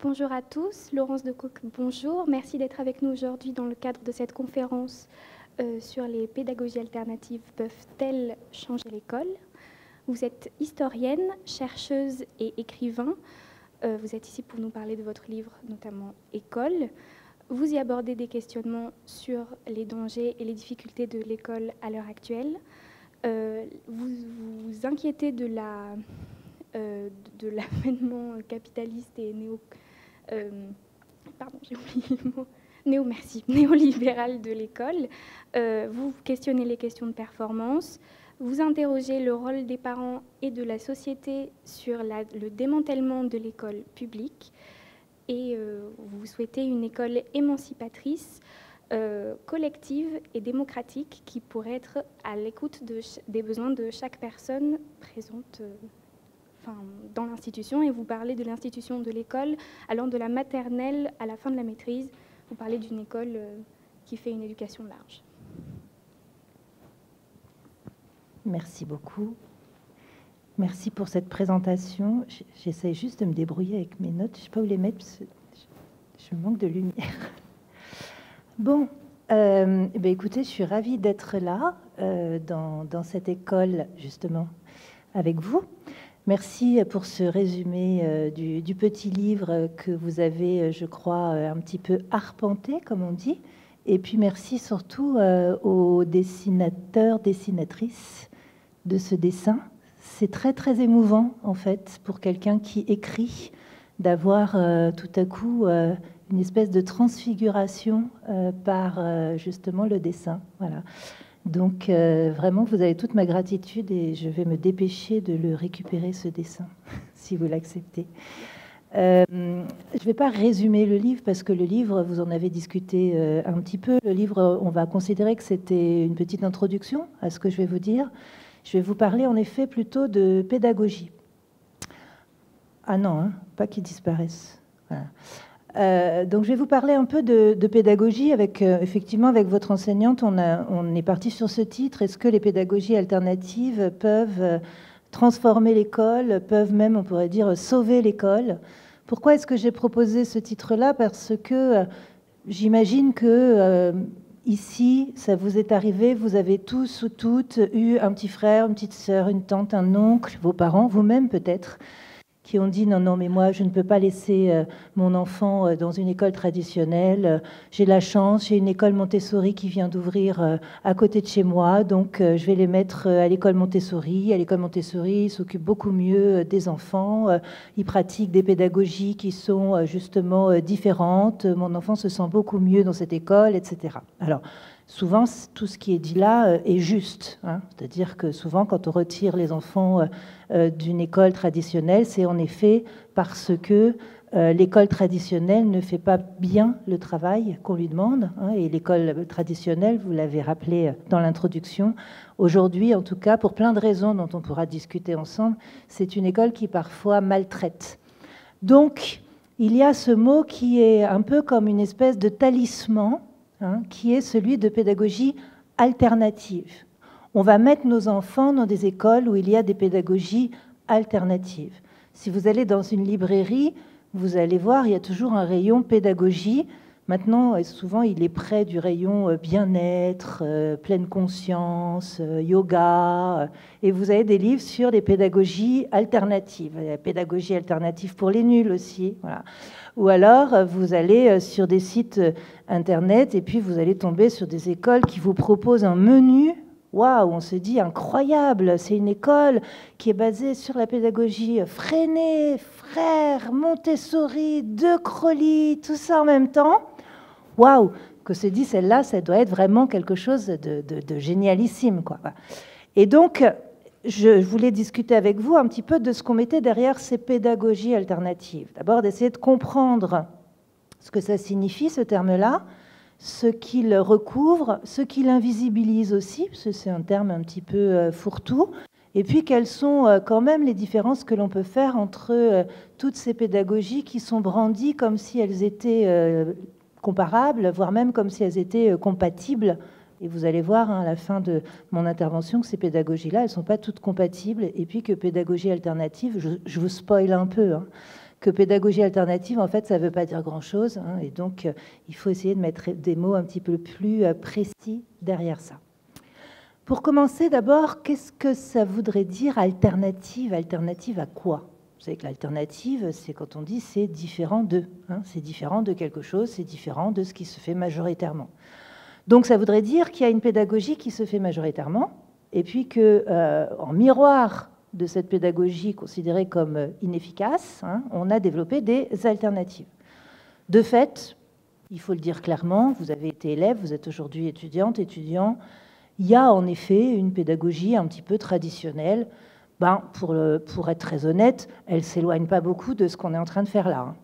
Bonjour à tous, Laurence de Coq, bonjour. Merci d'être avec nous aujourd'hui dans le cadre de cette conférence sur les pédagogies alternatives peuvent-elles changer l'école? Vous êtes historienne, chercheuse et écrivain. Vous êtes ici pour nous parler de votre livre, notamment École. Vous y abordez des questionnements sur les dangers et les difficultés de l'école à l'heure actuelle. Vous vous inquiétez de l'avènement capitaliste et j'ai oublié le mot, néolibéral de l'école. Vous questionnez les questions de performance. Vous interrogez le rôle des parents et de la société sur le démantèlement de l'école publique. Et vous souhaitez une école émancipatrice, collective et démocratique qui pourrait être à l'écoute des besoins de chaque personne présente dans l'institution. Et vous parlez de l'institution de l'école allant de la maternelle à la fin de la maîtrise. Vous parlez d'une école qui fait une éducation large. Merci beaucoup. Merci pour cette présentation. J'essaie juste de me débrouiller avec mes notes. Je ne sais pas où les mettre, parce que je manque de lumière. Bon, écoutez, je suis ravie d'être là, dans cette école, justement, avec vous. Merci pour ce résumé du petit livre que vous avez, je crois, un petit peu arpenté, comme on dit. Et puis merci surtout aux dessinateurs, dessinatrices de ce dessin. C'est très, très émouvant, en fait, pour quelqu'un qui écrit, d'avoir tout à coup une espèce de transfiguration par, justement, le dessin. Voilà. Donc, vraiment, vous avez toute ma gratitude et je vais me dépêcher de le récupérer, ce dessin, si vous l'acceptez. Je ne vais pas résumer le livre parce que le livre, vous en avez discuté un petit peu. Le livre, on va considérer que c'était une petite introduction à ce que je vais vous dire. Je vais vous parler en effet plutôt de pédagogie. Ah non, hein, pas qu'ils disparaissent. Voilà. Donc je vais vous parler un peu de pédagogie. Effectivement, avec votre enseignante, on est parti sur ce titre. Est-ce que les pédagogies alternatives peuvent transformer l'école, peuvent même, on pourrait dire, sauver l'école? Pourquoi est-ce que j'ai proposé ce titre-là? Parce que j'imagine que ici, ça vous est arrivé, vous avez tous ou toutes eu un petit frère, une petite sœur, une tante, un oncle, vos parents, vous-même peut-être, qui ont dit non, mais moi, je ne peux pas laisser mon enfant dans une école traditionnelle. J'ai la chance, j'ai une école Montessori qui vient d'ouvrir à côté de chez moi, donc je vais les mettre à l'école Montessori. À l'école Montessori, ils s'occupent beaucoup mieux des enfants. Ils pratiquent des pédagogies qui sont justement différentes. Mon enfant se sent beaucoup mieux dans cette école, etc. Alors, souvent, tout ce qui est dit là est juste. Hein. C'est-à-dire que souvent, quand on retire les enfants d'une école traditionnelle, c'est en effet parce que l'école traditionnelle ne fait pas bien le travail qu'on lui demande. Hein, et l'école traditionnelle, vous l'avez rappelé dans l'introduction, aujourd'hui, en tout cas, pour plein de raisons dont on pourra discuter ensemble, c'est une école qui parfois maltraite. Donc, il y a ce mot qui est un peu comme une espèce de talisman, hein, qui est celui de pédagogie alternative. On va mettre nos enfants dans des écoles où il y a des pédagogies alternatives. Si vous allez dans une librairie, vous allez voir, il y a toujours un rayon pédagogie. Maintenant, souvent, il est près du rayon bien-être, pleine conscience, yoga. Et vous avez des livres sur les pédagogies alternatives. La pédagogie alternative pour les nuls aussi. Voilà. Ou alors, vous allez sur des sites Internet et puis vous allez tomber sur des écoles qui vous proposent un menu. Waouh, on se dit incroyable, c'est une école qui est basée sur la pédagogie Freinet, Frère, Montessori, De Crolli, tout ça en même temps. Waouh, que se dit celle-là, ça doit être vraiment quelque chose de génialissime, quoi. Et donc, je voulais discuter avec vous un petit peu de ce qu'on mettait derrière ces pédagogies alternatives. D'abord, d'essayer de comprendre ce que ça signifie, ce terme-là, ce qu'il recouvre, ce qu'il invisibilise aussi, parce que c'est un terme un petit peu fourre-tout, et puis quelles sont quand même les différences que l'on peut faire entre toutes ces pédagogies qui sont brandies comme si elles étaient comparables, voire même comme si elles étaient compatibles. Et vous allez voir à la fin de mon intervention que ces pédagogies-là, elles ne sont pas toutes compatibles, et puis que pédagogie alternative, je vous spoil un peu, hein, que pédagogie alternative, en fait, ça ne veut pas dire grand-chose, hein, et donc il faut essayer de mettre des mots un petit peu plus précis derrière ça. Pour commencer, d'abord, qu'est-ce que ça voudrait dire alternative? Alternative à quoi? Vous savez que l'alternative, c'est quand on dit c'est différent de, hein, c'est différent de quelque chose, c'est différent de ce qui se fait majoritairement. Donc ça voudrait dire qu'il y a une pédagogie qui se fait majoritairement, et puis qu'en miroir de cette pédagogie considérée comme inefficace, hein, on a développé des alternatives. De fait, il faut le dire clairement, vous avez été élève, vous êtes aujourd'hui étudiante, étudiant, il y a en effet une pédagogie un petit peu traditionnelle. Ben, pour être très honnête, elle ne s'éloigne pas beaucoup de ce qu'on est en train de faire là. Hein.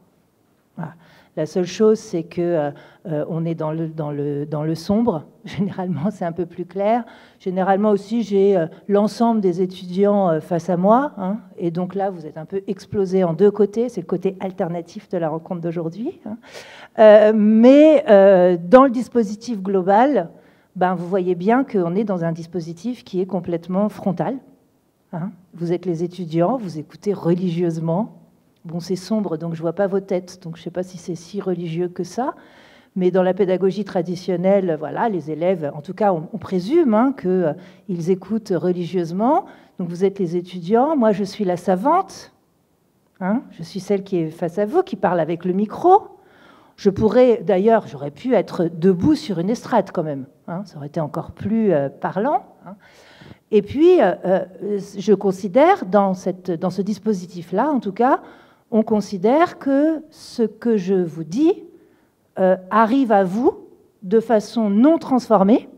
Voilà. La seule chose, c'est qu'on est dans le sombre. Généralement, c'est un peu plus clair. Généralement aussi, j'ai l'ensemble des étudiants face à moi. Hein, et donc là, vous êtes un peu explosés en deux côtés. C'est le côté alternatif de la rencontre d'aujourd'hui. Hein. Mais dans le dispositif global, ben, vous voyez bien qu'on est dans un dispositif qui est complètement frontal. Hein. Vous êtes les étudiants, vous écoutez religieusement. Bon, c'est sombre, donc je ne vois pas vos têtes, donc je ne sais pas si c'est si religieux que ça. Mais dans la pédagogie traditionnelle, voilà, les élèves, en tout cas, on présume hein, qu'ils écoutent religieusement. Donc vous êtes les étudiants, moi je suis la savante, hein, je suis celle qui est face à vous, qui parle avec le micro. Je pourrais, d'ailleurs, j'aurais pu être debout sur une estrade quand même, hein, ça aurait été encore plus parlant. Hein. Et puis, je considère, dans ce dispositif-là, en tout cas, on considère que ce que je vous dis arrive à vous de façon non transformée,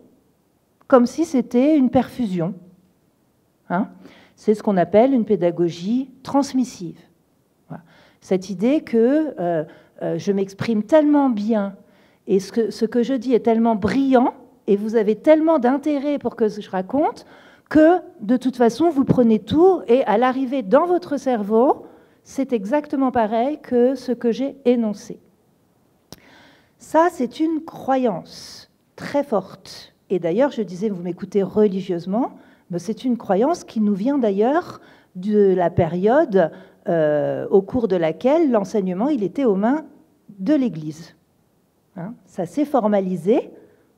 comme si c'était une perfusion. Hein. C'est ce qu'on appelle une pédagogie transmissive. Voilà. Cette idée que je m'exprime tellement bien et ce que je dis est tellement brillant et vous avez tellement d'intérêt pour que je raconte que, de toute façon, vous prenez tout et à l'arrivée dans votre cerveau, c'est exactement pareil que ce que j'ai énoncé. Ça, c'est une croyance très forte. Et d'ailleurs, je disais, vous m'écoutez religieusement, mais c'est une croyance qui nous vient d'ailleurs de la période au cours de laquelle l'enseignement il était aux mains de l'Église. Hein, ça s'est formalisé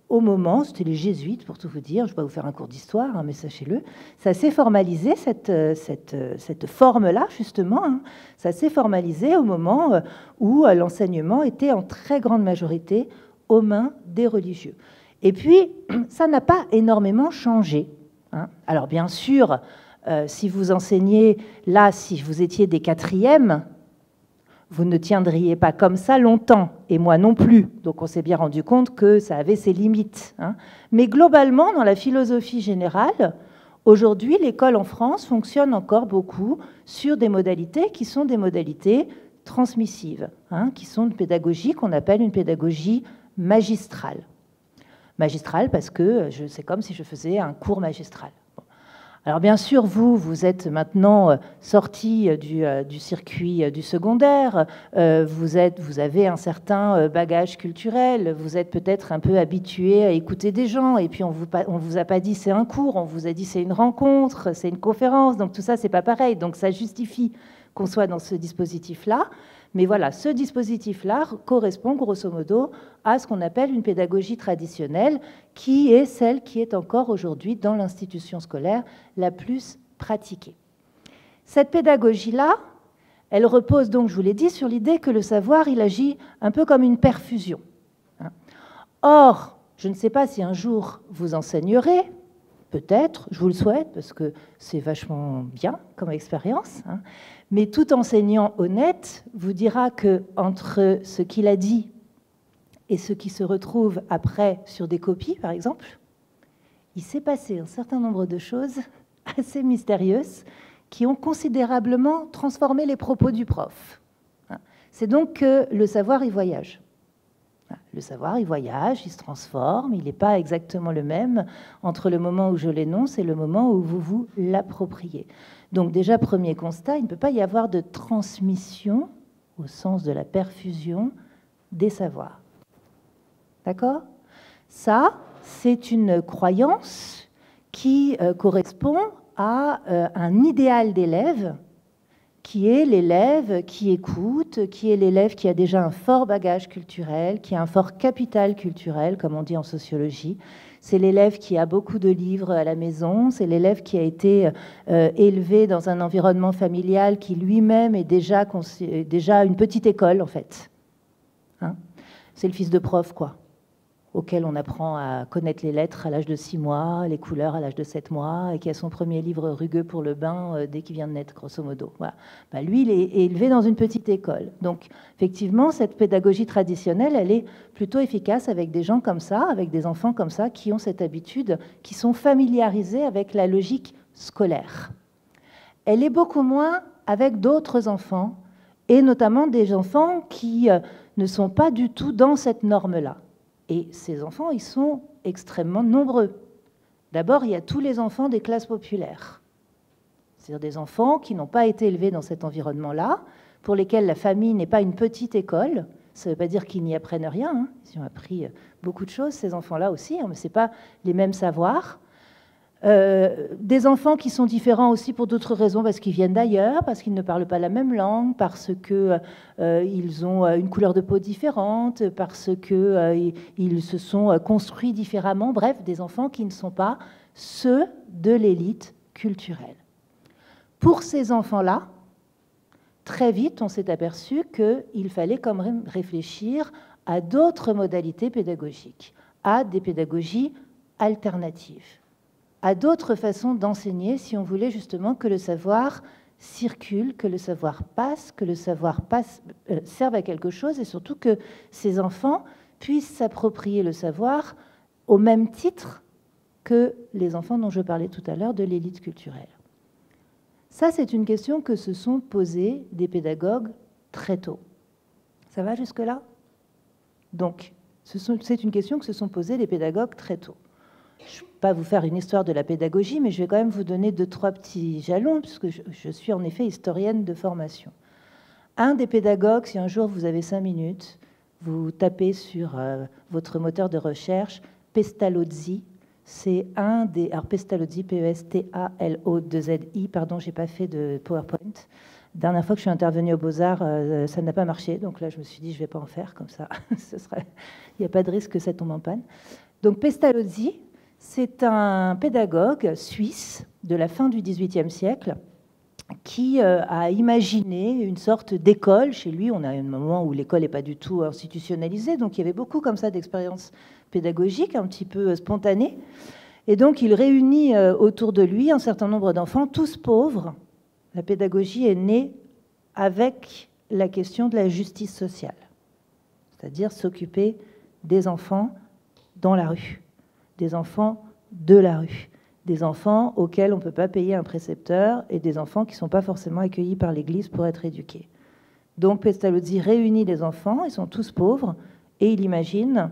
au moment, c'était les jésuites pour tout vous dire, je ne vais pas vous faire un cours d'histoire, hein, mais sachez-le, ça s'est formalisé, cette forme-là, justement, hein, ça s'est formalisé au moment où l'enseignement était en très grande majorité aux mains des religieux. Et puis, ça n'a pas énormément changé. Hein. Alors bien sûr, si vous enseignez, là, si vous étiez des quatrièmes, vous ne tiendriez pas comme ça longtemps, et moi non plus. Donc on s'est bien rendu compte que ça avait ses limites. Hein. Mais globalement, dans la philosophie générale, aujourd'hui, l'école en France fonctionne encore beaucoup sur des modalités qui sont des modalités transmissives, hein, qui sont une pédagogie qu'on appelle une pédagogie magistrale. Magistrale parce que c'est comme si je faisais un cours magistral. Alors bien sûr, vous êtes maintenant sorti du circuit du secondaire, vous avez un certain bagage culturel, vous êtes peut-être un peu habitué à écouter des gens, et puis on vous a pas dit c'est un cours, on vous a dit c'est une rencontre, c'est une conférence, donc tout ça c'est pas pareil, donc ça justifie qu'on soit dans ce dispositif-là. Mais voilà, ce dispositif-là correspond grosso modo à ce qu'on appelle une pédagogie traditionnelle, qui est celle qui est encore aujourd'hui dans l'institution scolaire la plus pratiquée. Cette pédagogie-là, elle repose donc, je vous l'ai dit, sur l'idée que le savoir, il agit un peu comme une perfusion. Or, je ne sais pas si un jour vous enseignerez, peut-être, je vous le souhaite, parce que c'est vachement bien comme expérience, hein. Mais tout enseignant honnête vous dira qu'entre ce qu'il a dit et ce qui se retrouve après sur des copies, par exemple, il s'est passé un certain nombre de choses assez mystérieuses qui ont considérablement transformé les propos du prof. C'est donc que le savoir, il voyage. Le savoir, il voyage, il se transforme, il n'est pas exactement le même entre le moment où je l'énonce et le moment où vous vous l'appropriez. Donc déjà, premier constat, il ne peut pas y avoir de transmission, au sens de la perfusion, des savoirs. D'accord ? Ça, c'est une croyance qui correspond à un idéal d'élève qui est l'élève qui écoute, qui est l'élève qui a déjà un fort bagage culturel, qui a un fort capital culturel, comme on dit en sociologie. C'est l'élève qui a beaucoup de livres à la maison, c'est l'élève qui a été élevé dans un environnement familial qui lui-même est déjà une petite école, en fait. Hein, c'est le fils de prof, quoi, auquel on apprend à connaître les lettres à l'âge de 6 mois, les couleurs à l'âge de 7 mois, et qui a son premier livre rugueux pour le bain dès qu'il vient de naître, grosso modo. Voilà. Bah, lui, il est élevé dans une petite école. Donc, effectivement, cette pédagogie traditionnelle, elle est plutôt efficace avec des gens comme ça, avec des enfants comme ça, qui ont cette habitude, qui sont familiarisés avec la logique scolaire. Elle est beaucoup moins avec d'autres enfants, et notamment des enfants qui ne sont pas du tout dans cette norme-là. Et ces enfants, ils sont extrêmement nombreux. D'abord, il y a tous les enfants des classes populaires. C'est-à-dire des enfants qui n'ont pas été élevés dans cet environnement-là, pour lesquels la famille n'est pas une petite école. Ça ne veut pas dire qu'ils n'y apprennent rien. Hein. Ils ont appris beaucoup de choses, ces enfants-là aussi, hein, mais ce n'est pas les mêmes savoirs. Des enfants qui sont différents aussi pour d'autres raisons, parce qu'ils viennent d'ailleurs, parce qu'ils ne parlent pas la même langue, parce qu'ils ont une couleur de peau différente, parce qu'ils se sont construits différemment. Bref, des enfants qui ne sont pas ceux de l'élite culturelle. Pour ces enfants-là, très vite, on s'est aperçu qu'il fallait quand même réfléchir à d'autres modalités pédagogiques, à des pédagogies alternatives, à d'autres façons d'enseigner si on voulait justement que le savoir circule, que le savoir passe, que le savoir serve à quelque chose et surtout que ces enfants puissent s'approprier le savoir au même titre que les enfants dont je parlais tout à l'heure de l'élite culturelle. Ça, c'est une question que se sont posées des pédagogues très tôt. Ça va jusque-là? Donc, c'est une question que se sont posées les pédagogues très tôt. Je ne vais pas vous faire une histoire de la pédagogie, mais je vais quand même vous donner 2-3 petits jalons, puisque je suis en effet historienne de formation. Un des pédagogues, si un jour vous avez 5 minutes, vous tapez sur votre moteur de recherche Pestalozzi. C'est un des... Alors Pestalozzi, P-E-S-T-A-L-O-2-Z-I, pardon, je n'ai pas fait de PowerPoint. Dernière fois que je suis intervenue aux Beaux-Arts, ça n'a pas marché, donc là je me suis dit je ne vais pas en faire comme ça. Il n'y a pas de risque que ça tombe en panne. Donc Pestalozzi, c'est un pédagogue suisse de la fin du XVIIIe siècle qui a imaginé une sorte d'école. Chez lui, on a un moment où l'école n'est pas du tout institutionnalisée, donc il y avait beaucoup comme ça d'expériences pédagogiques, un petit peu spontanées. Et donc il réunit autour de lui un certain nombre d'enfants, tous pauvres. La pédagogie est née avec la question de la justice sociale, c'est-à-dire s'occuper des enfants dans la rue, des enfants de la rue, des enfants auxquels on ne peut pas payer un précepteur et des enfants qui ne sont pas forcément accueillis par l'Église pour être éduqués. Donc Pestalozzi réunit les enfants, ils sont tous pauvres, et il imagine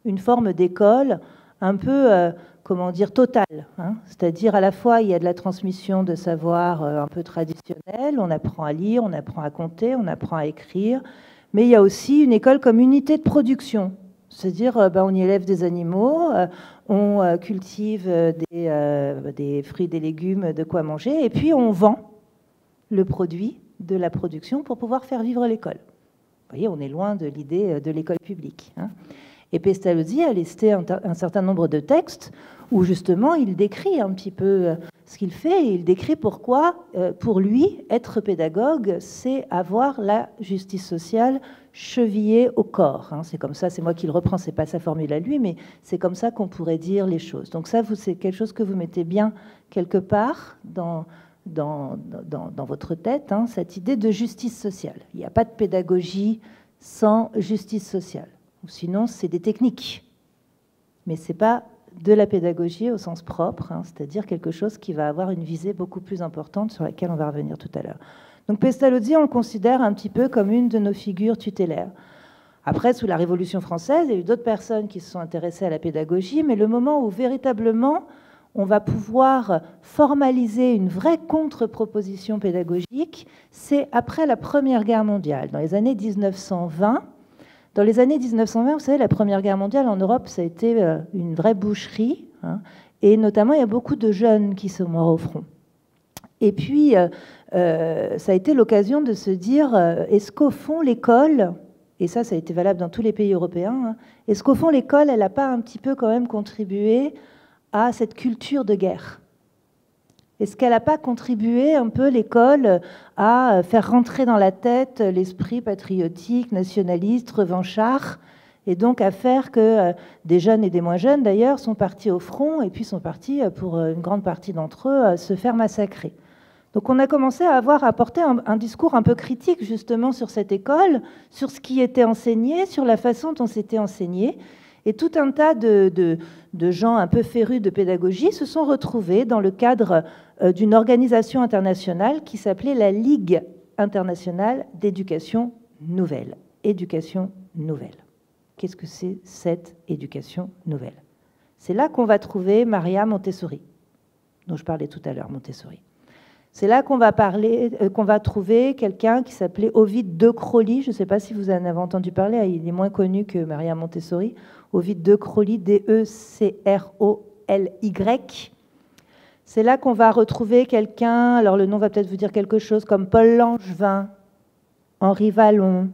une forme d'école un peu, comment dire, totale. Hein, c'est-à-dire à la fois il y a de la transmission de savoir un peu traditionnel, on apprend à lire, on apprend à compter, on apprend à écrire, mais il y a aussi une école comme unité de production. C'est-à-dire, on y élève des animaux, on cultive des fruits, des légumes, de quoi manger, et puis on vend le produit de la production pour pouvoir faire vivre l'école. Vous voyez, on est loin de l'idée de l'école publique. Hein. Et Pestalozzi a listé un certain nombre de textes où justement il décrit un petit peu ce qu'il fait, et il décrit pourquoi, pour lui, être pédagogue, c'est avoir la justice sociale chevillée au corps. Hein. C'est comme ça, c'est moi qui le reprends, c'est pas sa formule à lui, mais c'est comme ça qu'on pourrait dire les choses. Donc ça, c'est quelque chose que vous mettez bien quelque part dans votre tête, hein, cette idée de justice sociale. Il n'y a pas de pédagogie sans justice sociale. Ou sinon, c'est des techniques. Mais ce n'est pas de la pédagogie au sens propre, hein, c'est-à-dire quelque chose qui va avoir une visée beaucoup plus importante sur laquelle on va revenir tout à l'heure. Donc Pestalozzi, on le considère un petit peu comme une de nos figures tutélaires. Après, sous la Révolution française, il y a eu d'autres personnes qui se sont intéressées à la pédagogie, mais le moment où véritablement on va pouvoir formaliser une vraie contre-proposition pédagogique, c'est après la Première Guerre mondiale, dans les années 1920. Dans les années 1920, vous savez, la Première Guerre mondiale en Europe, ça a été une vraie boucherie, hein, et notamment, il y a beaucoup de jeunes qui sont morts au front. Et puis, ça a été l'occasion de se dire, est-ce qu'au fond l'école, et ça a été valable dans tous les pays européens, hein, est-ce qu'au fond l'école, elle n'a pas un petit peu quand même contribué à cette culture de guerre? Est-ce qu'elle n'a pas contribué un peu, l'école, à faire rentrer dans la tête l'esprit patriotique, nationaliste, revanchard, et donc à faire que des jeunes et des moins jeunes, d'ailleurs, sont partis au front, et puis sont partis, pour une grande partie d'entre eux, se faire massacrer. Donc on a commencé à porter un discours un peu critique, justement, sur cette école, sur ce qui était enseigné, sur la façon dont c'était enseigné. Et tout un tas de gens un peu férus de pédagogie se sont retrouvés dans le cadre d'une organisation internationale qui s'appelait la Ligue internationale d'éducation nouvelle. Éducation nouvelle. Qu'est-ce que c'est cette éducation nouvelle? C'est là qu'on va trouver Maria Montessori, dont je parlais tout à l'heure, Montessori. C'est là qu'on va trouver quelqu'un qui s'appelait Ovide de Crowley. Je ne sais pas si vous en avez entendu parler, il est moins connu que Maria Montessori. Ovide de Crowley, D-E-C-R-O-L-Y. C'est là qu'on va retrouver quelqu'un, alors le nom va peut-être vous dire quelque chose, comme Paul Langevin, Henri Vallon,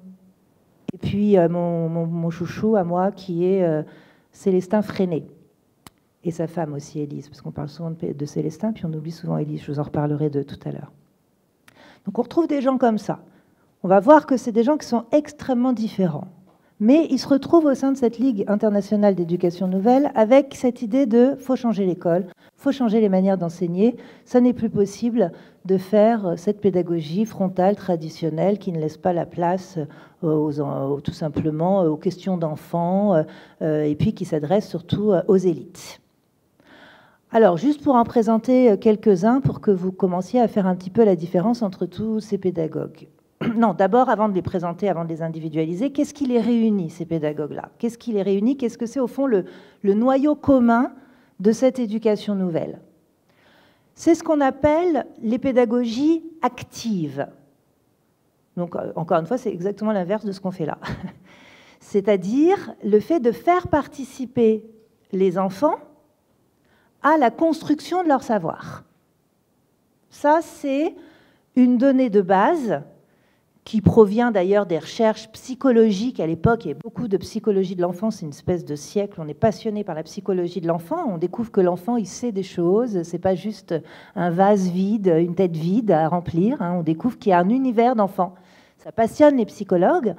et puis mon chouchou à moi qui est Célestin Freinet. Et sa femme aussi, Élise, parce qu'on parle souvent de Célestin, puis on oublie souvent Élise, je vous en reparlerai de tout à l'heure. Donc on retrouve des gens comme ça. On va voir que c'est des gens qui sont extrêmement différents. Mais ils se retrouvent au sein de cette Ligue internationale d'éducation nouvelle avec cette idée de « faut changer l'école, faut changer les manières d'enseigner, ça n'est plus possible de faire cette pédagogie frontale traditionnelle qui ne laisse pas la place tout simplement aux questions d'enfants et puis qui s'adresse surtout aux élites ». Alors, juste pour en présenter quelques-uns, pour que vous commenciez à faire un petit peu la différence entre tous ces pédagogues. Non, d'abord, avant de les présenter, avant de les individualiser, qu'est-ce qui les réunit, ces pédagogues-là? Qu'est-ce qui les réunit? Qu'est-ce que c'est, au fond, le noyau commun de cette éducation nouvelle? C'est ce qu'on appelle les pédagogies actives. Donc, encore une fois, c'est exactement l'inverse de ce qu'on fait là. C'est-à-dire le fait de faire participer les enfants à la construction de leur savoir. Ça, c'est une donnée de base qui provient d'ailleurs des recherches psychologiques. À l'époque, il y avait beaucoup de psychologie de l'enfant, c'est une espèce de siècle, on est passionné par la psychologie de l'enfant, on découvre que l'enfant, il sait des choses, c'est pas juste un vase vide, une tête vide à remplir, hein. On découvre qu'il y a un univers d'enfants. Ça passionne les psychologues,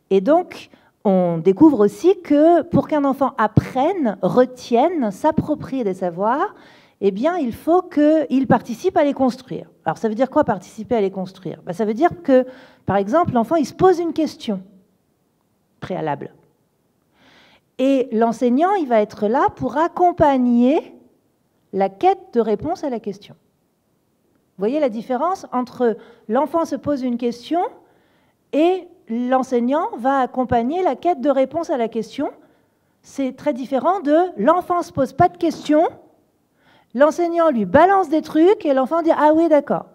et donc on découvre aussi que pour qu'un enfant apprenne, retienne, s'approprie des savoirs, eh bien, il faut qu'il participe à les construire. Alors, ça veut dire quoi, participer à les construire? Ça veut dire que, par exemple, l'enfant, il se pose une question préalable. Et l'enseignant, il va être là pour accompagner la quête de réponse à la question. Vous voyez la différence entre l'enfant se pose une question et l'enseignant va accompagner la quête de réponse à la question. C'est très différent de l'enfant ne se pose pas de questions, l'enseignant lui balance des trucs et l'enfant dit « Ah oui, d'accord ».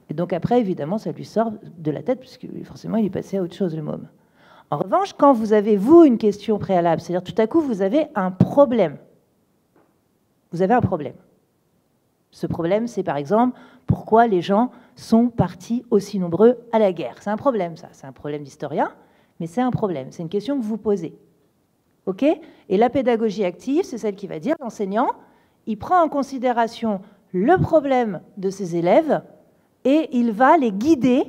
Et donc après, évidemment, ça lui sort de la tête, puisque forcément, il est passé à autre chose, le môme. En revanche, quand vous avez, vous, une question préalable, c'est-à-dire tout à coup, vous avez un problème. Vous avez un problème. Ce problème, c'est par exemple, pourquoi les gens sont partis aussi nombreux à la guerre. C'est un problème, ça. C'est un problème d'historien, mais c'est un problème. C'est une question que vous posez. OK ? Et la pédagogie active, c'est celle qui va dire, l'enseignant, il prend en considération le problème de ses élèves et il va les guider.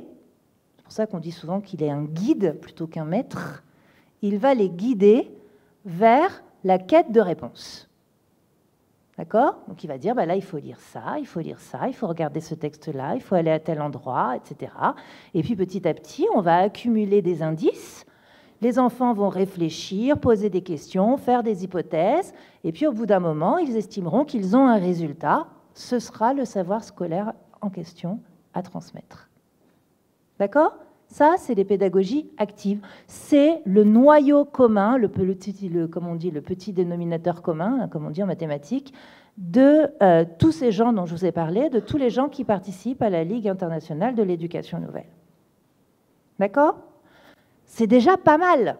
C'est pour ça qu'on dit souvent qu'il est un guide plutôt qu'un maître. Il va les guider vers la quête de réponse. D'accord? Donc il va dire, là, il faut lire ça, il faut lire ça, il faut regarder ce texte-là, il faut aller à tel endroit, etc. Et puis petit à petit, on va accumuler des indices. Les enfants vont réfléchir, poser des questions, faire des hypothèses. Et puis au bout d'un moment, ils estimeront qu'ils ont un résultat. Ce sera le savoir scolaire en question à transmettre. D'accord? Ça, c'est les pédagogies actives. C'est le noyau commun, comme on dit, le petit dénominateur commun, comme on dit en mathématiques, de tous ces gens dont je vous ai parlé, de tous les gens qui participent à la Ligue internationale de l'éducation nouvelle. D'accord? C'est déjà pas mal.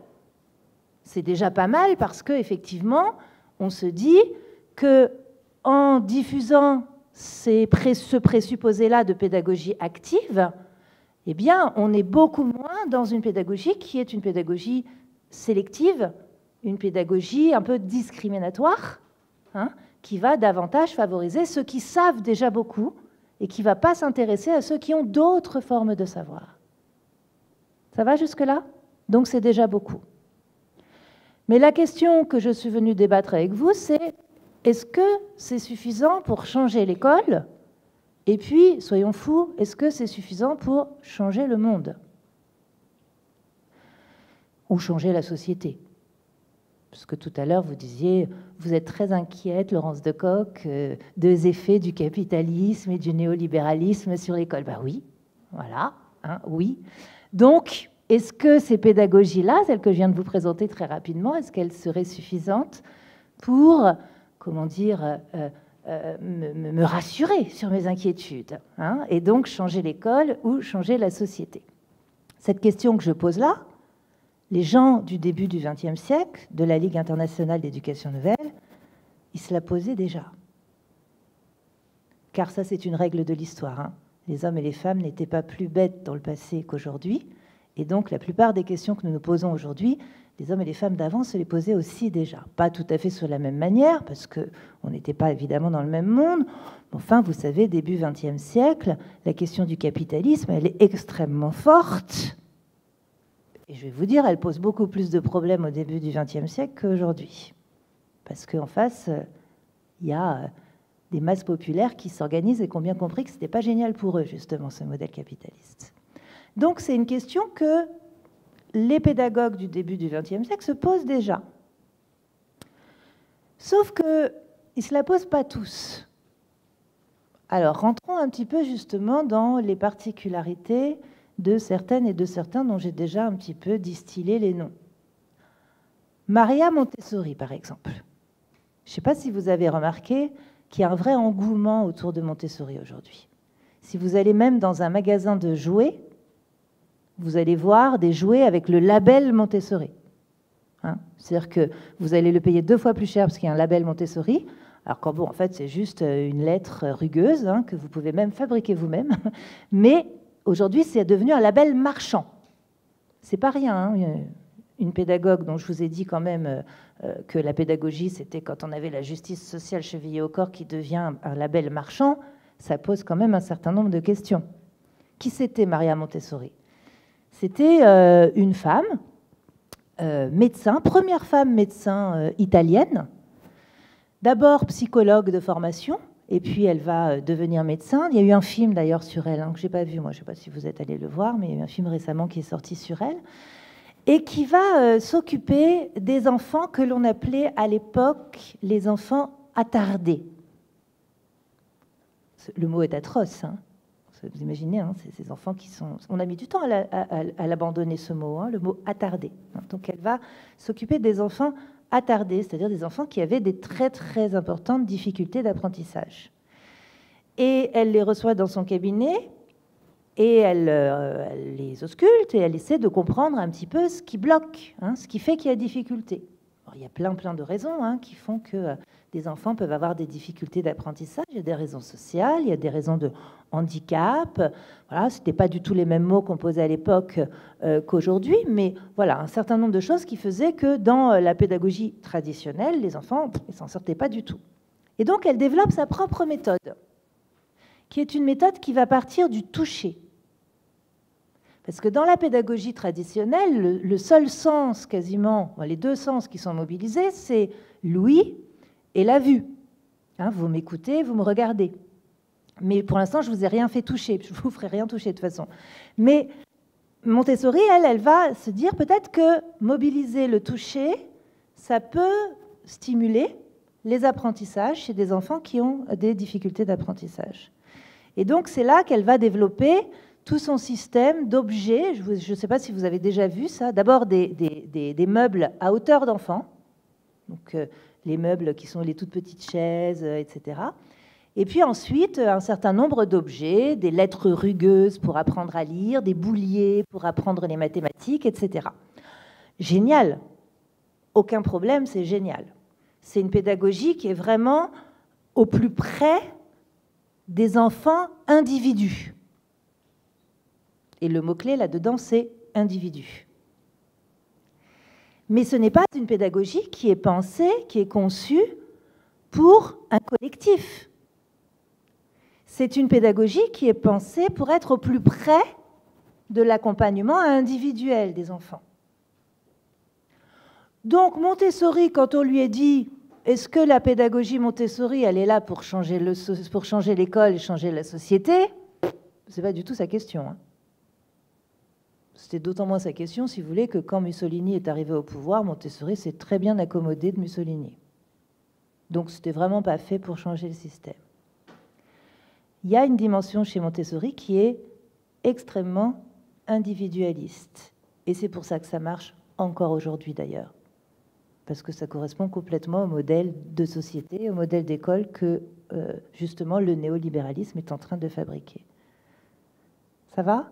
C'est déjà pas mal parce qu'effectivement, on se dit qu'en diffusant ce présupposé-là de pédagogie active, eh bien, on est beaucoup moins dans une pédagogie qui est une pédagogie sélective, une pédagogie un peu discriminatoire, hein, qui va davantage favoriser ceux qui savent déjà beaucoup et qui ne va pas s'intéresser à ceux qui ont d'autres formes de savoir. Ça va jusque-là? Donc c'est déjà beaucoup. Mais la question que je suis venue débattre avec vous, c'est est-ce que c'est suffisant pour changer l'école? Et puis, soyons fous, est-ce que c'est suffisant pour changer le monde? Ou changer la société? Parce que tout à l'heure, vous disiez, vous êtes très inquiète, Laurence Decoq, des effets du capitalisme et du néolibéralisme sur l'école. Ben oui, voilà, hein, oui. Donc, est-ce que ces pédagogies-là, celles que je viens de vous présenter très rapidement, est-ce qu'elles seraient suffisantes pour, comment dire, me rassurer sur mes inquiétudes, hein, et donc changer l'école ou changer la société? Cette question que je pose là, les gens du début du XXe siècle, de la Ligue internationale d'éducation nouvelle, ils se la posaient déjà. Car ça, c'est une règle de l'histoire, hein. Les hommes et les femmes n'étaient pas plus bêtes dans le passé qu'aujourd'hui. Et donc, la plupart des questions que nous nous posons aujourd'hui, les hommes et les femmes d'avant se les posaient aussi déjà. Pas tout à fait sur la même manière, parce qu'on n'était pas évidemment dans le même monde. Enfin, vous savez, début XXe siècle, la question du capitalisme, elle est extrêmement forte. Et je vais vous dire, elle pose beaucoup plus de problèmes au début du XXe siècle qu'aujourd'hui. Parce qu'en face, il y a des masses populaires qui s'organisent et qui ont bien compris que ce n'était pas génial pour eux, justement, ce modèle capitaliste. Donc, c'est une question que les pédagogues du début du XXe siècle se posent déjà. Sauf qu'ils ne se la posent pas tous. Alors, rentrons un petit peu, justement, dans les particularités de certaines et de certains dont j'ai déjà un petit peu distillé les noms. Maria Montessori, par exemple. Je ne sais pas si vous avez remarqué qu'il y a un vrai engouement autour de Montessori aujourd'hui. Si vous allez même dans un magasin de jouets, vous allez voir des jouets avec le label Montessori. Hein, c'est-à-dire que vous allez le payer 2 fois plus cher parce qu'il y a un label Montessori, alors qu'en bon, en fait, c'est juste une lettre rugueuse, hein, que vous pouvez même fabriquer vous-même. Mais aujourd'hui, c'est devenu un label marchand. C'est pas rien, hein. Une pédagogue dont je vous ai dit quand même que la pédagogie, c'était quand on avait la justice sociale chevillée au corps qui devient un label marchand, ça pose quand même un certain nombre de questions. Qui c'était Maria Montessori? C'était une femme, médecin, première femme médecin italienne, d'abord psychologue de formation, et puis elle va devenir médecin. Il y a eu un film d'ailleurs sur elle, hein, que je n'ai pas vu, moi je ne sais pas si vous êtes allé le voir, mais il y a eu un film récemment qui est sorti sur elle, et qui va s'occuper des enfants que l'on appelait à l'époque les enfants attardés. Le mot est atroce, hein. Vous imaginez, hein, ces enfants qui sont... On a mis du temps à l'abandonner, ce mot, hein, le mot attardé. Donc elle va s'occuper des enfants attardés, c'est-à-dire des enfants qui avaient des très très importantes difficultés d'apprentissage. Et elle les reçoit dans son cabinet, et elle les ausculte, et elle essaie de comprendre un petit peu ce qui bloque, hein, ce qui fait qu'il y a difficulté. Alors, il y a plein de raisons, hein, qui font que des enfants peuvent avoir des difficultés d'apprentissage. Il y a des raisons sociales, il y a des raisons de handicap. Voilà, ce n'étaient pas du tout les mêmes mots qu'on posait à l'époque qu'aujourd'hui, mais voilà, un certain nombre de choses qui faisaient que dans la pédagogie traditionnelle, les enfants ne s'en sortaient pas du tout. Et donc, elle développe sa propre méthode, qui est une méthode qui va partir du toucher. Parce que dans la pédagogie traditionnelle, le seul sens quasiment, les 2 sens qui sont mobilisés, c'est l'ouïe et la vue. Hein, vous m'écoutez, vous me regardez. Mais pour l'instant, je ne vous ai rien fait toucher. Je ne vous ferai rien toucher de toute façon. Mais Montessori, elle va se dire peut-être que mobiliser le toucher, ça peut stimuler les apprentissages chez des enfants qui ont des difficultés d'apprentissage. Et donc, c'est là qu'elle va développer tout son système d'objets. Je ne sais pas si vous avez déjà vu ça. D'abord, des meubles à hauteur d'enfant. Donc, les meubles qui sont les toutes petites chaises, etc. Et puis ensuite, un certain nombre d'objets, des lettres rugueuses pour apprendre à lire, des bouliers pour apprendre les mathématiques, etc. Génial. Aucun problème, c'est génial. C'est une pédagogie qui est vraiment au plus près des enfants individus. Et le mot-clé là-dedans, c'est individu. Mais ce n'est pas une pédagogie qui est pensée, qui est conçue pour un collectif. C'est une pédagogie qui est pensée pour être au plus près de l'accompagnement individuel des enfants. Donc Montessori, quand on lui a dit « Est-ce que la pédagogie Montessori, elle est là pour changer l'école et changer la société ?» Ce n'est pas du tout sa question. Hein. C'était d'autant moins sa question, si vous voulez, que quand Mussolini est arrivé au pouvoir, Montessori s'est très bien accommodé de Mussolini. Donc ce n'était vraiment pas fait pour changer le système. Il y a une dimension chez Montessori qui est extrêmement individualiste. Et c'est pour ça que ça marche encore aujourd'hui d'ailleurs. Parce que ça correspond complètement au modèle de société, au modèle d'école que justement le néolibéralisme est en train de fabriquer. Ça va ?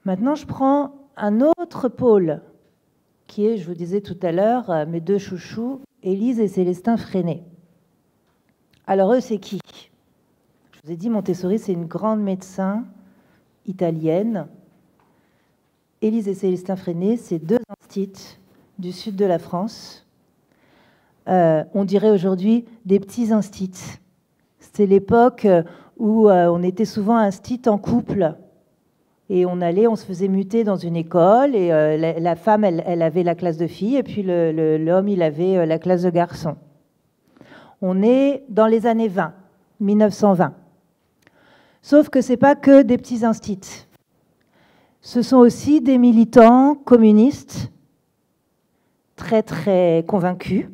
Maintenant, je prends un autre pôle qui est, je vous disais tout à l'heure, mes deux chouchous, Élise et Célestin Freinet. Alors eux, c'est qui ? Je vous ai dit, Montessori, c'est une grande médecin italienne. Élise et Célestin Freinet, c'est deux instituts du sud de la France. On dirait aujourd'hui des petits instituts. C'était l'époque où on était souvent instituts en couple. Et on se faisait muter dans une école, et la femme, elle avait la classe de filles, et puis l'homme, il avait la classe de garçons. On est dans les années 20, 1920. Sauf que ce n'est pas que des petits instituts. Ce sont aussi des militants communistes très, très convaincus.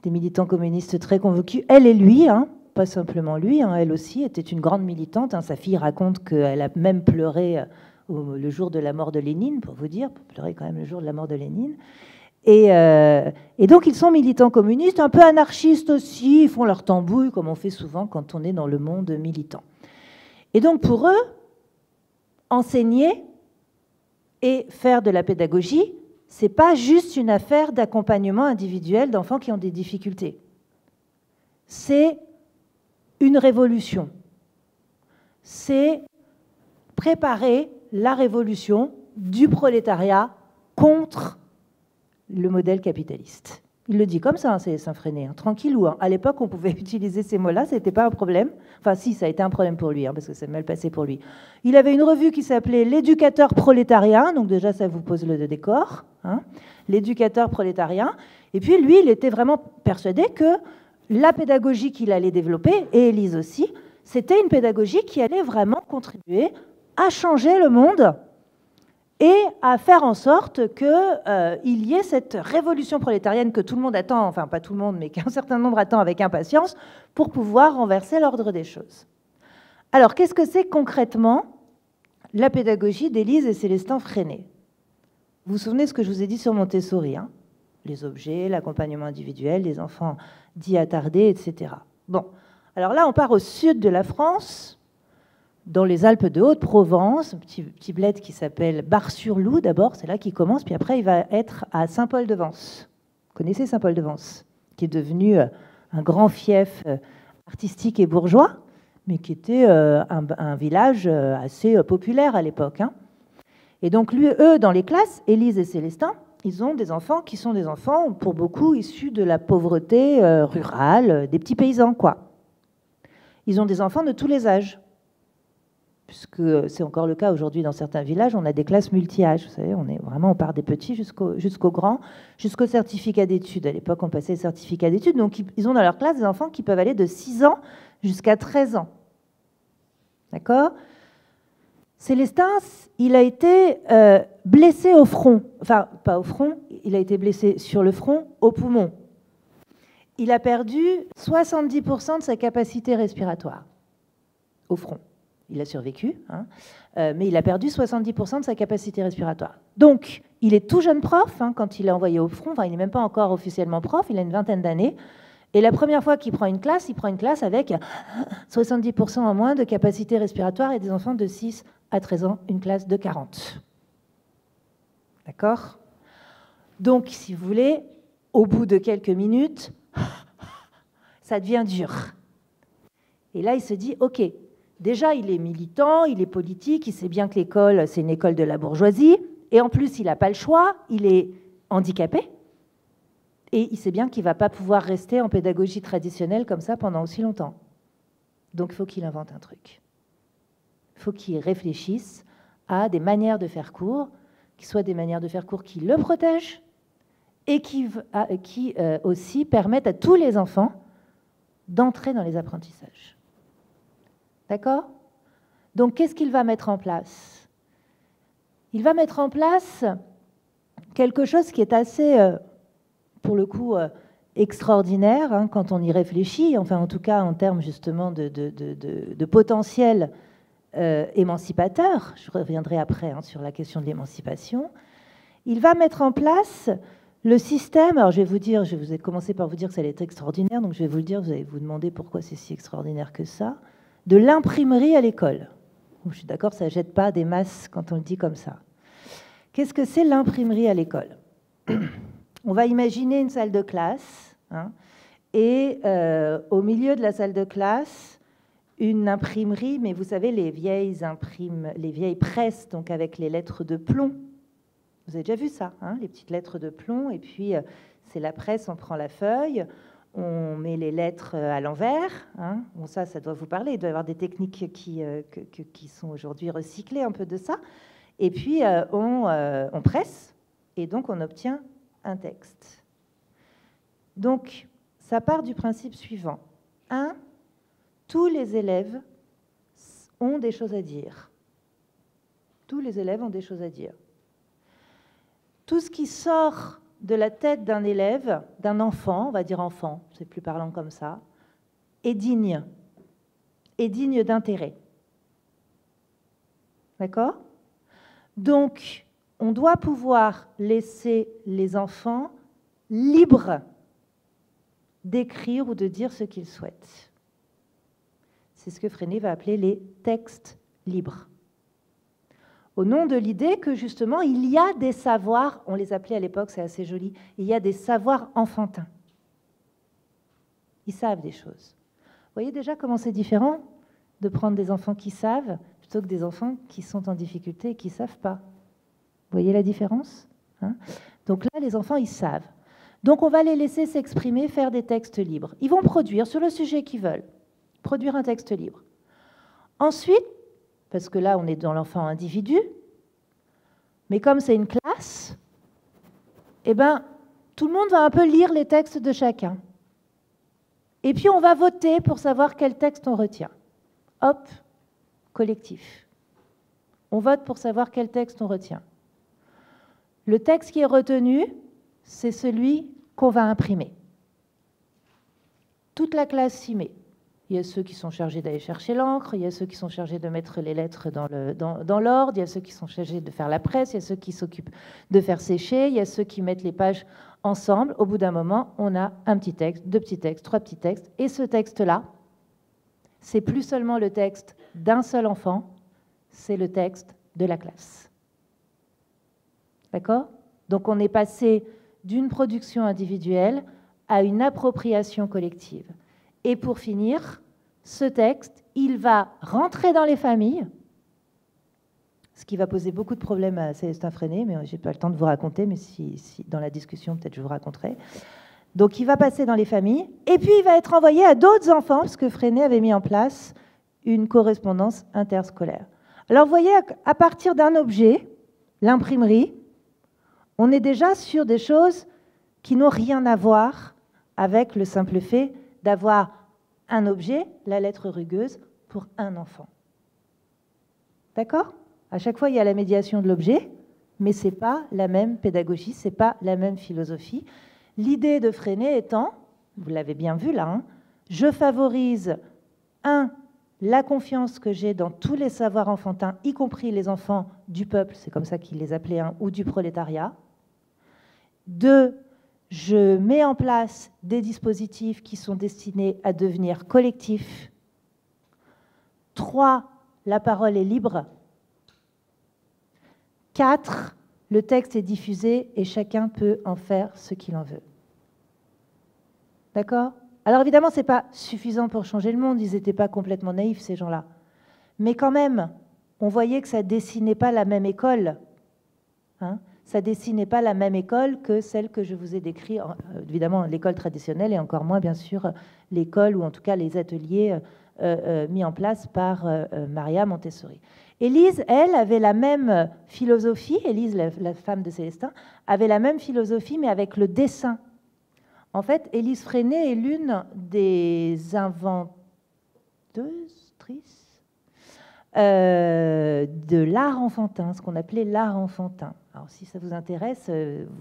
Des militants communistes très convaincus. Elle et lui, hein, pas simplement lui, hein, elle aussi était une grande militante. Hein. Sa fille raconte qu'elle a même pleuré le jour de la mort de Lénine, pour vous dire, pour pleurer quand même le jour de la mort de Lénine. Et donc ils sont militants communistes, un peu anarchistes aussi, ils font leur tambouille, comme on fait souvent quand on est dans le monde militant. Et donc pour eux, enseigner et faire de la pédagogie, ce n'est pas juste une affaire d'accompagnement individuel d'enfants qui ont des difficultés. C'est une révolution. C'est préparer la révolution du prolétariat contre le modèle capitaliste. Il le dit comme ça, hein, Célestin Freinet, hein, tranquillou. Hein. À l'époque, on pouvait utiliser ces mots-là, ce n'était pas un problème. Enfin, si, ça a été un problème pour lui, hein, parce que c'est mal passé pour lui. Il avait une revue qui s'appelait L'éducateur prolétarien, donc déjà, ça vous pose le décor. Hein, L'éducateur prolétarien. Et puis, lui, il était vraiment persuadé que la pédagogie qu'il allait développer, et Élise aussi, c'était une pédagogie qui allait vraiment contribuer à changer le monde et à faire en sorte qu'il y ait cette révolution prolétarienne que tout le monde attend, enfin pas tout le monde, mais qu'un certain nombre attend avec impatience, pour pouvoir renverser l'ordre des choses. Alors, qu'est-ce que c'est concrètement la pédagogie d'Élise et Célestin Freinet? Vous vous souvenez de ce que je vous ai dit sur Montessori, hein? Les objets, l'accompagnement individuel, les enfants dits attardés, etc. Bon, alors là, on part au sud de la France, dans les Alpes de Haute-Provence, un petit bled qui s'appelle Bar-sur-Loup d'abord, c'est là qu'il commence, puis après il va être à Saint-Paul-de-Vence. Vous connaissez Saint-Paul-de-Vence, qui est devenu un grand fief artistique et bourgeois, mais qui était un village assez populaire à l'époque. Hein. Et donc eux, dans les classes, Élise et Célestin, ils ont des enfants qui sont des enfants, pour beaucoup, issus de la pauvreté rurale, des petits paysans, quoi. Ils ont des enfants de tous les âges. Puisque c'est encore le cas aujourd'hui dans certains villages, on a des classes multi-âges. Vous savez, on part des petits jusqu'aux grands, jusqu'au certificat d'études. À l'époque, on passait le certificat d'études. Donc, ils ont dans leur classe des enfants qui peuvent aller de 6 ans jusqu'à 13 ans. D'accord ? Célestin, il a été blessé au front. Enfin, pas au front, il a été blessé sur le front, au poumon. Il a perdu 70% de sa capacité respiratoire au front. Il a survécu, hein, mais il a perdu 70% de sa capacité respiratoire. Donc, il est tout jeune prof, hein, quand il est envoyé au front, enfin, il n'est même pas encore officiellement prof, il a une vingtaine d'années, et la première fois qu'il prend une classe, il prend une classe avec 70% en moins de capacité respiratoire et des enfants de 6 à 13 ans, une classe de 40. D'accord ? Donc, si vous voulez, au bout de quelques minutes, ça devient dur. Et là, il se dit, OK, déjà, il est militant, il est politique, il sait bien que l'école, c'est une école de la bourgeoisie, et en plus, il n'a pas le choix, il est handicapé, et il sait bien qu'il ne va pas pouvoir rester en pédagogie traditionnelle comme ça pendant aussi longtemps. Donc, il faut qu'il invente un truc. Il faut qu'il réfléchisse à des manières de faire cours, qui soient des manières de faire cours qui le protègent, et qui aussi permettent à tous les enfants d'entrer dans les apprentissages. D'accord? Donc, qu'est-ce qu'il va mettre en place? Il va mettre en place quelque chose qui est assez, pour le coup, extraordinaire, hein, quand on y réfléchit, enfin, en tout cas, en termes justement de potentiel émancipateur. Je reviendrai après hein, sur la question de l'émancipation. Il va mettre en place le système, alors je vous ai commencé par vous dire que ça allait être extraordinaire, donc je vais vous le dire, vous allez vous demander pourquoi c'est si extraordinaire que ça, de l'imprimerie à l'école. Je suis d'accord, ça ne jette pas des masses quand on le dit comme ça. Qu'est-ce que c'est l'imprimerie à l'école? On va imaginer une salle de classe, hein, et au milieu de la salle de classe, une imprimerie, mais vous savez, les vieilles presses, donc avec les lettres de plomb. Vous avez déjà vu ça, hein, les petites lettres de plomb, et puis c'est la presse, on prend la feuille, on met les lettres à l'envers. Hein. Bon, ça doit vous parler, il doit y avoir des techniques qui sont aujourd'hui recyclées un peu de ça. Et puis on presse, et donc on obtient un texte. Donc, ça part du principe suivant. 1, tous les élèves ont des choses à dire. Tous les élèves ont des choses à dire. Tout ce qui sort de la tête d'un élève, d'un enfant, on va dire enfant, c'est plus parlant comme ça, est digne d'intérêt. D'accord? Donc, on doit pouvoir laisser les enfants libres d'écrire ou de dire ce qu'ils souhaitent. C'est ce que Freinet va appeler les textes libres. Au nom de l'idée que, justement, il y a des savoirs, on les appelait à l'époque, c'est assez joli, il y a des savoirs enfantins. Ils savent des choses. Vous voyez déjà comment c'est différent de prendre des enfants qui savent plutôt que des enfants qui sont en difficulté et qui ne savent pas. Vous voyez la différence, hein? Donc là, les enfants, ils savent. Donc on va les laisser s'exprimer, faire des textes libres. Ils vont produire sur le sujet qu'ils veulent, produire un texte libre. Ensuite, parce que là, on est dans l'enfant individu, mais comme c'est une classe, eh ben, tout le monde va un peu lire les textes de chacun. Et puis, on va voter pour savoir quel texte on retient. Hop, collectif. On vote pour savoir quel texte on retient. Le texte qui est retenu, c'est celui qu'on va imprimer. Toute la classe s'y met. Il y a ceux qui sont chargés d'aller chercher l'encre, il y a ceux qui sont chargés de mettre les lettres dans l'ordre, il y a ceux qui sont chargés de faire la presse, il y a ceux qui s'occupent de faire sécher, il y a ceux qui mettent les pages ensemble. Au bout d'un moment, on a un petit texte, 2 petits textes, 3 petits textes. Et ce texte-là, c'est plus seulement le texte d'un seul enfant, c'est le texte de la classe. D'accord? Donc on est passé d'une production individuelle à une appropriation collective. Et pour finir, ce texte, il va rentrer dans les familles, ce qui va poser beaucoup de problèmes à Célestin Freinet, mais je n'ai pas le temps de vous raconter, mais si dans la discussion, peut-être je vous raconterai. Donc il va passer dans les familles, et puis il va être envoyé à d'autres enfants, parce que Freinet avait mis en place une correspondance interscolaire. Alors vous voyez, à partir d'un objet, l'imprimerie, on est déjà sur des choses qui n'ont rien à voir avec le simple fait d'avoir un objet, la lettre rugueuse, pour un enfant. D'accord? À chaque fois, il y a la médiation de l'objet, mais ce n'est pas la même pédagogie, ce n'est pas la même philosophie. L'idée de Freinet étant, vous l'avez bien vu là, hein, je favorise, la confiance que j'ai dans tous les savoirs enfantins, y compris les enfants du peuple, c'est comme ça qu'il les appelait, ou du prolétariat. 2, je mets en place des dispositifs qui sont destinés à devenir collectifs. 3, la parole est libre. 4, le texte est diffusé et chacun peut en faire ce qu'il en veut. D'accord? Alors évidemment, ce n'est pas suffisant pour changer le monde, ils n'étaient pas complètement naïfs, ces gens-là. Mais quand même, on voyait que ça ne dessinait pas la même école. Hein, ça ne dessinait pas la même école que celle que je vous ai décrite, évidemment l'école traditionnelle et encore moins bien sûr l'école ou en tout cas les ateliers mis en place par Maria Montessori. Élise, elle, avait la même philosophie, Élise, la femme de Célestin, avait la même philosophie mais avec le dessin. En fait, Élise Freinet est l'une des inventrices de l'art enfantin, ce qu'on appelait l'art enfantin. Alors, si ça vous intéresse,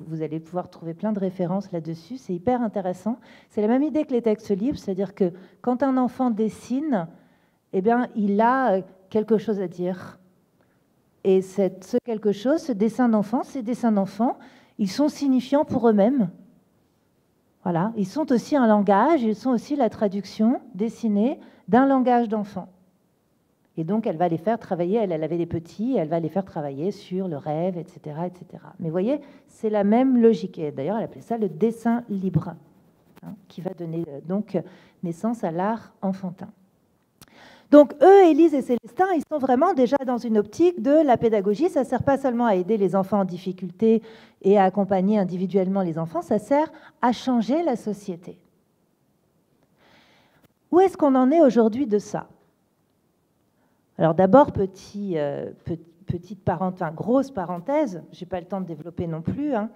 vous allez pouvoir trouver plein de références là-dessus. C'est hyper intéressant. C'est la même idée que les textes libres, c'est-à-dire que quand un enfant dessine, eh bien, il a quelque chose à dire. Et ce quelque chose, ce dessin d'enfant, ces dessins d'enfant, ils sont signifiants pour eux-mêmes. Voilà, ils sont aussi un langage, ils sont aussi la traduction dessinée d'un langage d'enfant. Et donc, elle va les faire travailler, elle avait des petits, elle va les faire travailler sur le rêve, etc. etc. Mais vous voyez, c'est la même logique. Et d'ailleurs, elle appelait ça le dessin libre, hein, qui va donner donc naissance à l'art enfantin. Donc, eux, Élise et Célestin, ils sont vraiment déjà dans une optique de la pédagogie. Ça ne sert pas seulement à aider les enfants en difficulté et à accompagner individuellement les enfants, ça sert à changer la société. Où est-ce qu'on en est aujourd'hui de ça ? Alors d'abord, grosse parenthèse, je n'ai pas le temps de développer non plus, hein,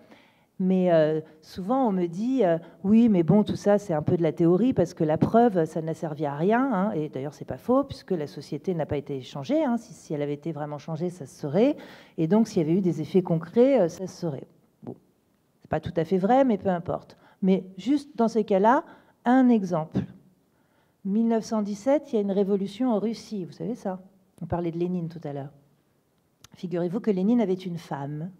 mais souvent on me dit oui, mais bon, tout ça c'est un peu de la théorie parce que la preuve, ça n'a servi à rien, hein, et d'ailleurs c'est pas faux puisque la société n'a pas été changée, hein, si elle avait été vraiment changée, ça se saurait, et donc s'il y avait eu des effets concrets, ça se saurait. Bon, c'est pas tout à fait vrai, mais peu importe. Mais juste dans ces cas-là, un exemple. 1917, il y a une révolution en Russie, vous savez ça ? On parlait de Lénine tout à l'heure. Figurez-vous que Lénine avait une femme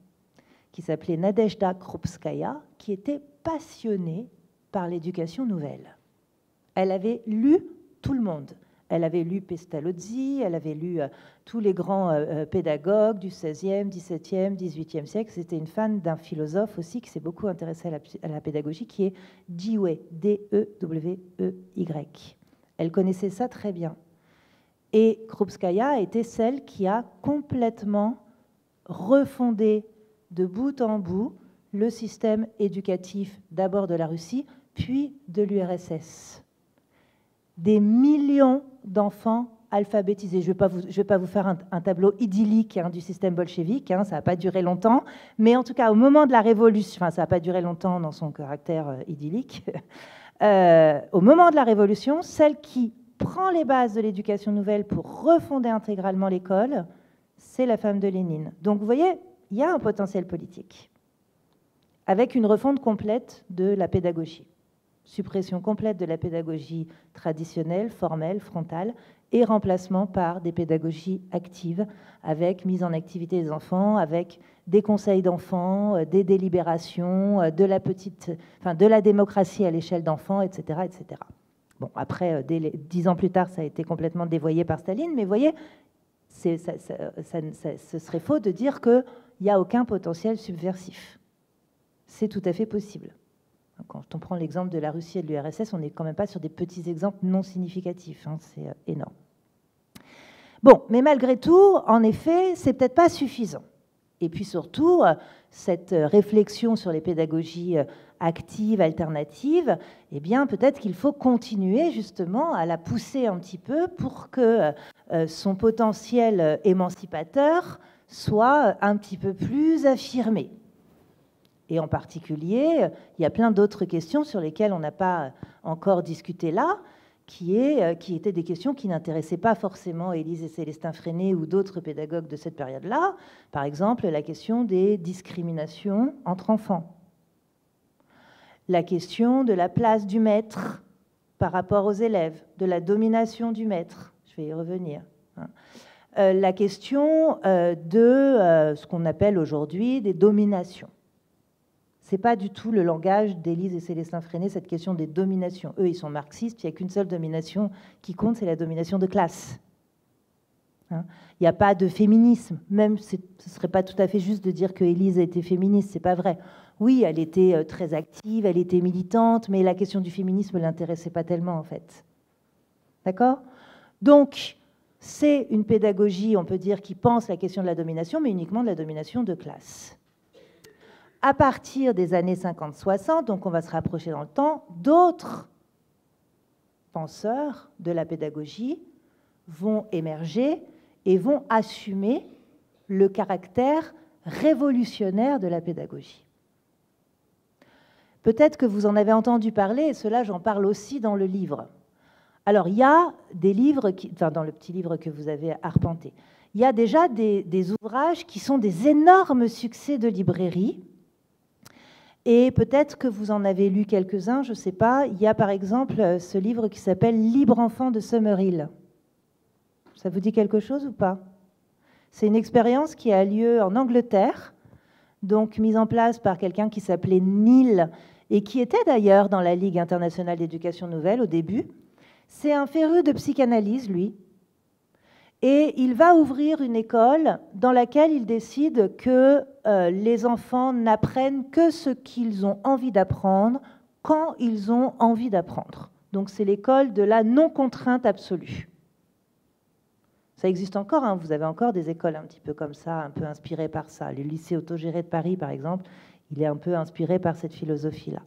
qui s'appelait Nadezhda Krupskaya, qui était passionnée par l'éducation nouvelle. Elle avait lu tout le monde. Elle avait lu Pestalozzi, elle avait lu tous les grands pédagogues du XVIe, XVIIe, XVIIIe siècle. C'était une fan d'un philosophe aussi qui s'est beaucoup intéressé à la pédagogie, qui est Dewey, D-E-W-E-Y. Elle connaissait ça très bien. Et Krupskaya était celle qui a complètement refondé de bout en bout le système éducatif d'abord de la Russie, puis de l'URSS. Des millions d'enfants alphabétisés. Je ne vais pas vous faire un tableau idyllique du système bolchevique, ça n'a pas duré longtemps, mais en tout cas au moment de la Révolution, enfin ça n'a pas duré longtemps dans son caractère idyllique, au moment de la Révolution, celle qui prend les bases de l'éducation nouvelle pour refonder intégralement l'école, c'est la femme de Lénine. Donc vous voyez, il y a un potentiel politique, avec une refonte complète de la pédagogie. Suppression complète de la pédagogie traditionnelle, formelle, frontale, et remplacement par des pédagogies actives, avec mise en activité des enfants, avec des conseils d'enfants, des délibérations, de la démocratie à l'échelle d'enfants, etc., etc. Bon, après, 10 ans plus tard, ça a été complètement dévoyé par Staline, mais vous voyez, ce serait faux de dire qu'il n'y a aucun potentiel subversif. C'est tout à fait possible. Quand on prend l'exemple de la Russie et de l'URSS, on n'est quand même pas sur des petits exemples non significatifs, hein, c'est énorme. Bon, mais malgré tout, en effet, c'est peut-être pas suffisant. Et puis surtout, cette réflexion sur les pédagogies actives, alternatives, eh bien, peut-être qu'il faut continuer justement à la pousser un petit peu pour que son potentiel émancipateur soit un petit peu plus affirmé. Et en particulier, il y a plein d'autres questions sur lesquelles on n'a pas encore discuté là, qui étaient des questions qui n'intéressaient pas forcément Élise et Célestin Freinet ou d'autres pédagogues de cette période-là. Par exemple, la question des discriminations entre enfants. La question de la place du maître par rapport aux élèves, de la domination du maître. Je vais y revenir. La question de ce qu'on appelle aujourd'hui des dominations. Ce n'est pas du tout le langage d'Élise et Célestin Freinet, cette question des dominations. Eux, ils sont marxistes, il n'y a qu'une seule domination qui compte, c'est la domination de classe. Hein. Il n'y a pas de féminisme, même ce ne serait pas tout à fait juste de dire que Élise était féministe, ce n'est pas vrai. Oui, elle était très active, elle était militante, mais la question du féminisme ne l'intéressait pas tellement, en fait. D'accord? Donc, c'est une pédagogie, on peut dire, qui pense la question de la domination, mais uniquement de la domination de classe. À partir des années 50-60, donc on va se rapprocher dans le temps, d'autres penseurs de la pédagogie vont émerger et vont assumer le caractère révolutionnaire de la pédagogie. Peut-être que vous en avez entendu parler, et cela j'en parle aussi dans le livre. Alors il y a des livres, dans le petit livre que vous avez arpenté, il y a déjà des ouvrages qui sont des énormes succès de librairie, et peut-être que vous en avez lu quelques-uns, je ne sais pas. Il y a par exemple ce livre qui s'appelle « Libre enfant » de Summerhill. Ça vous dit quelque chose ou pas? C'est une expérience qui a lieu en Angleterre, donc mise en place par quelqu'un qui s'appelait Neil et qui était d'ailleurs dans la Ligue internationale d'éducation nouvelle au début. C'est un féru de psychanalyse, lui, et il va ouvrir une école dans laquelle il décide que les enfants n'apprennent que ce qu'ils ont envie d'apprendre quand ils ont envie d'apprendre. Donc c'est l'école de la non-contrainte absolue. Ça existe encore, hein. Vous avez encore des écoles un petit peu comme ça, un peu inspirées par ça. Le lycée autogéré de Paris, par exemple, il est un peu inspiré par cette philosophie-là.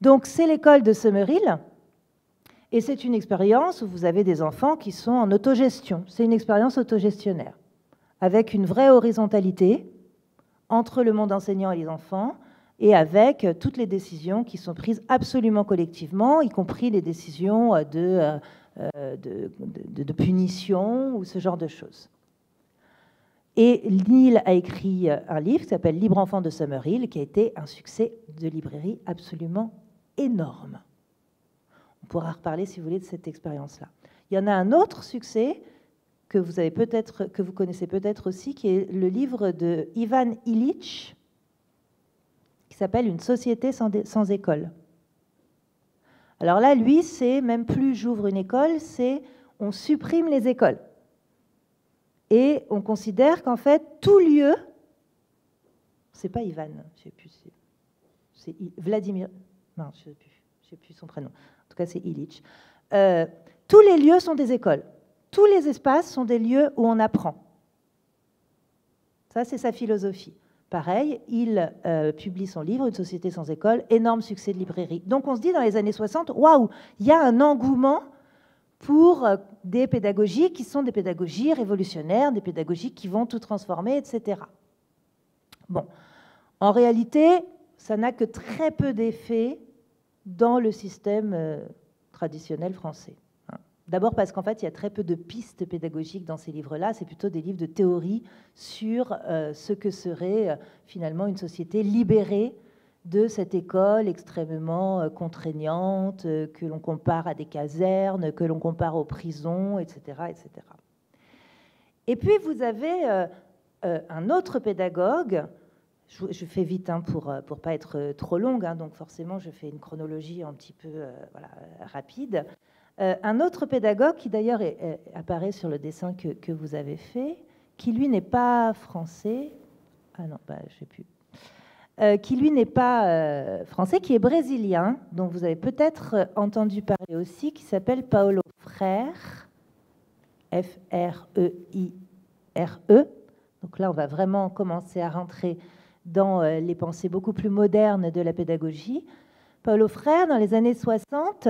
Donc c'est l'école de Summerhill, et c'est une expérience où vous avez des enfants qui sont en autogestion. C'est une expérience autogestionnaire, avec une vraie horizontalité entre le monde enseignant et les enfants, et avec toutes les décisions qui sont prises absolument collectivement, y compris les décisions de punition ou ce genre de choses. Et Neil a écrit un livre qui s'appelle « Libre enfant » de Summerhill, qui a été un succès de librairie absolument énorme. On pourra reparler, si vous voulez, de cette expérience-là. Il y en a un autre succès que vous connaissez peut-être aussi, qui est le livre de Ivan Illich, qui s'appelle « Une société sans école ». Alors là, lui, c'est même plus j'ouvre une école, c'est on supprime les écoles. Et on considère qu'en fait, tout lieu, c'est pas Ivan, je sais plus, c'est Vladimir, non, je sais plus son prénom, en tout cas c'est Illich. Tous les lieux sont des écoles, tous les espaces sont des lieux où on apprend. Ça, c'est sa philosophie. Pareil, il publie son livre, Une société sans école, énorme succès de librairie. Donc on se dit dans les années 60, waouh, il y a un engouement pour des pédagogies qui sont des pédagogies révolutionnaires, des pédagogies qui vont tout transformer, etc. Bon, en réalité, ça n'a que très peu d'effet dans le système traditionnel français. D'abord parce qu'en fait, il y a très peu de pistes pédagogiques dans ces livres-là. C'est plutôt des livres de théorie sur ce que serait finalement une société libérée de cette école extrêmement contraignante, que l'on compare à des casernes, que l'on compare aux prisons, etc., etc. Et puis, vous avez un autre pédagogue. Je fais vite hein, pour ne pas être trop longue, hein, donc forcément, je fais une chronologie un petit peu voilà, rapide. Un autre pédagogue qui d'ailleurs apparaît sur le dessin que vous avez fait, qui lui n'est pas français, ah non, bah, je sais plus, qui lui n'est pas français, qui est brésilien, dont vous avez peut-être entendu parler aussi, qui s'appelle Paulo Freire, F-R-E-I-R-E. Donc là, on va vraiment commencer à rentrer dans les pensées beaucoup plus modernes de la pédagogie. Paulo Freire, dans les années 60,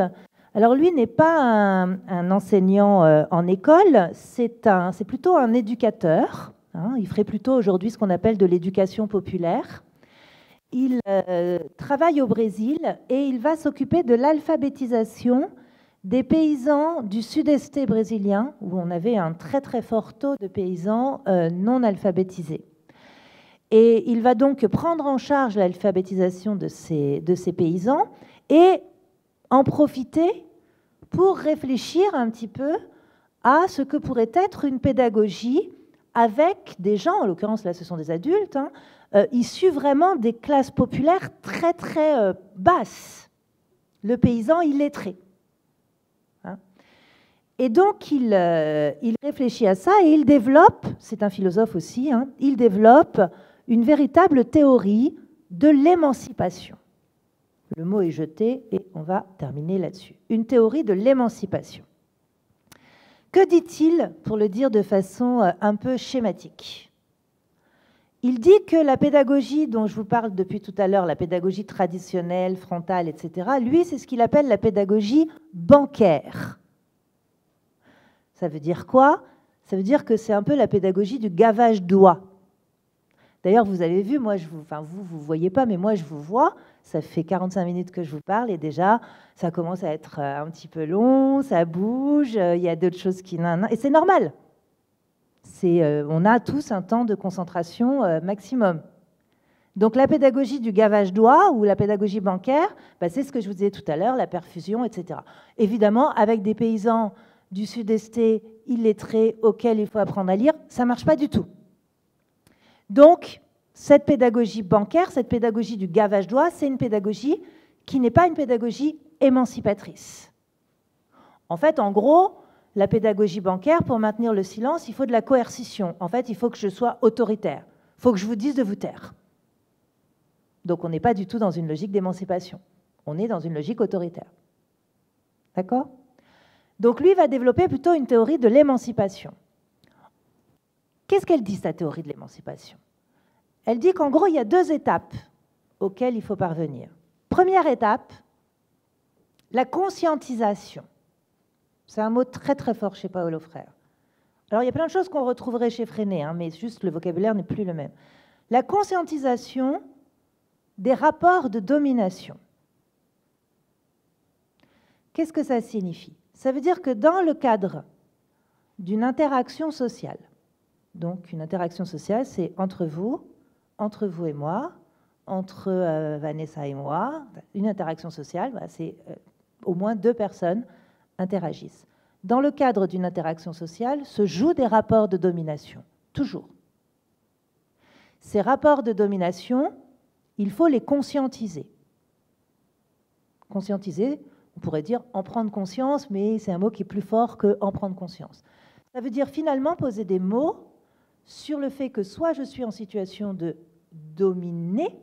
alors lui n'est pas un enseignant en école, c'est plutôt un éducateur. Hein, il ferait plutôt aujourd'hui ce qu'on appelle de l'éducation populaire. Il travaille au Brésil et il va s'occuper de l'alphabétisation des paysans du sud-est brésilien, où on avait un très très fort taux de paysans non alphabétisés. Et il va donc prendre en charge l'alphabétisation de ces paysans et en profiter pour réfléchir un petit peu à ce que pourrait être une pédagogie avec des gens, en l'occurrence là ce sont des adultes, hein, issus vraiment des classes populaires très très basses, le paysan illettré. Hein. Et donc, il réfléchit à ça et il développe, c'est un philosophe aussi, hein, il développe une véritable théorie de l'émancipation. Le mot est jeté et on va terminer là-dessus. Une théorie de l'émancipation. Que dit-il, pour le dire de façon un peu schématique? Il dit que la pédagogie dont je vous parle depuis tout à l'heure, la pédagogie traditionnelle, frontale, etc., lui, c'est ce qu'il appelle la pédagogie bancaire. Ça veut dire quoi? Ça veut dire que c'est un peu la pédagogie du gavage d'oie. D'ailleurs, vous avez vu, moi, vous ne voyez pas, mais moi, je vous vois. Ça fait 45 minutes que je vous parle et déjà, ça commence à être un petit peu long, ça bouge, il y a d'autres choses qui... Et c'est normal. On a tous un temps de concentration maximum. Donc, la pédagogie du gavage d'oie ou la pédagogie bancaire, bah, c'est ce que je vous disais tout à l'heure, la perfusion, etc. Évidemment, avec des paysans du sud-est illettrés auxquels il faut apprendre à lire, ça ne marche pas du tout. Donc, cette pédagogie bancaire, cette pédagogie du gavage d'oie, c'est une pédagogie qui n'est pas une pédagogie émancipatrice. En fait, en gros, la pédagogie bancaire, pour maintenir le silence, il faut de la coercition. En fait, il faut que je sois autoritaire. Il faut que je vous dise de vous taire. Donc, on n'est pas du tout dans une logique d'émancipation. On est dans une logique autoritaire. D'accord? Donc, lui va développer plutôt une théorie de l'émancipation. Qu'est-ce qu'elle dit, sa théorie de l'émancipation? Elle dit qu'en gros, il y a 2 étapes auxquelles il faut parvenir. Première étape, la conscientisation. C'est un mot très très fort chez Paulo Freire. Alors, il y a plein de choses qu'on retrouverait chez Freinet, hein, mais juste le vocabulaire n'est plus le même. La conscientisation des rapports de domination. Qu'est-ce que ça signifie? Ça veut dire que dans le cadre d'une interaction sociale, donc une interaction sociale, c'est entre vous et moi, entre Vanessa et moi, une interaction sociale, bah, c'est au moins 2 personnes interagissent. Dans le cadre d'une interaction sociale, se jouent des rapports de domination, toujours. Ces rapports de domination, il faut les conscientiser. Conscientiser, on pourrait dire en prendre conscience, mais c'est un mot qui est plus fort que en prendre conscience. Ça veut dire finalement poser des mots sur le fait que soit je suis en situation de dominer,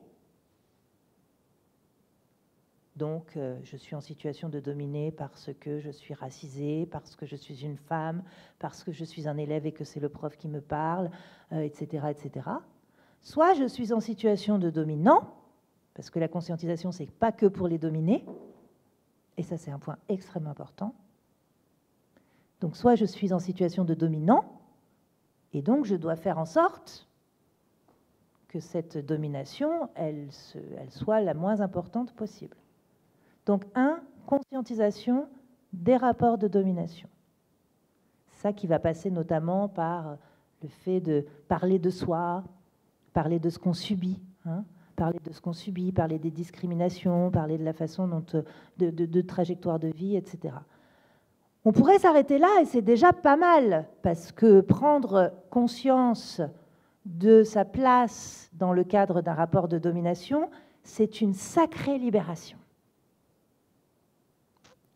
donc je suis en situation de dominer parce que je suis racisée, parce que je suis une femme, parce que je suis un élève et que c'est le prof qui me parle, etc., etc. Soit je suis en situation de dominant, parce que la conscientisation, c'est pas que pour les dominer, et ça c'est un point extrêmement important. Donc soit je suis en situation de dominant, et donc je dois faire en sorte que cette domination, elle soit la moins importante possible. Donc, conscientisation des rapports de domination. Ça qui va passer notamment par le fait de parler de soi, parler de ce qu'on subit, hein, parler de ce qu'on subit, parler des discriminations, parler de la façon dont, de trajectoire de vie, etc. On pourrait s'arrêter là et c'est déjà pas mal, parce que prendre conscience de sa place dans le cadre d'un rapport de domination, c'est une sacrée libération.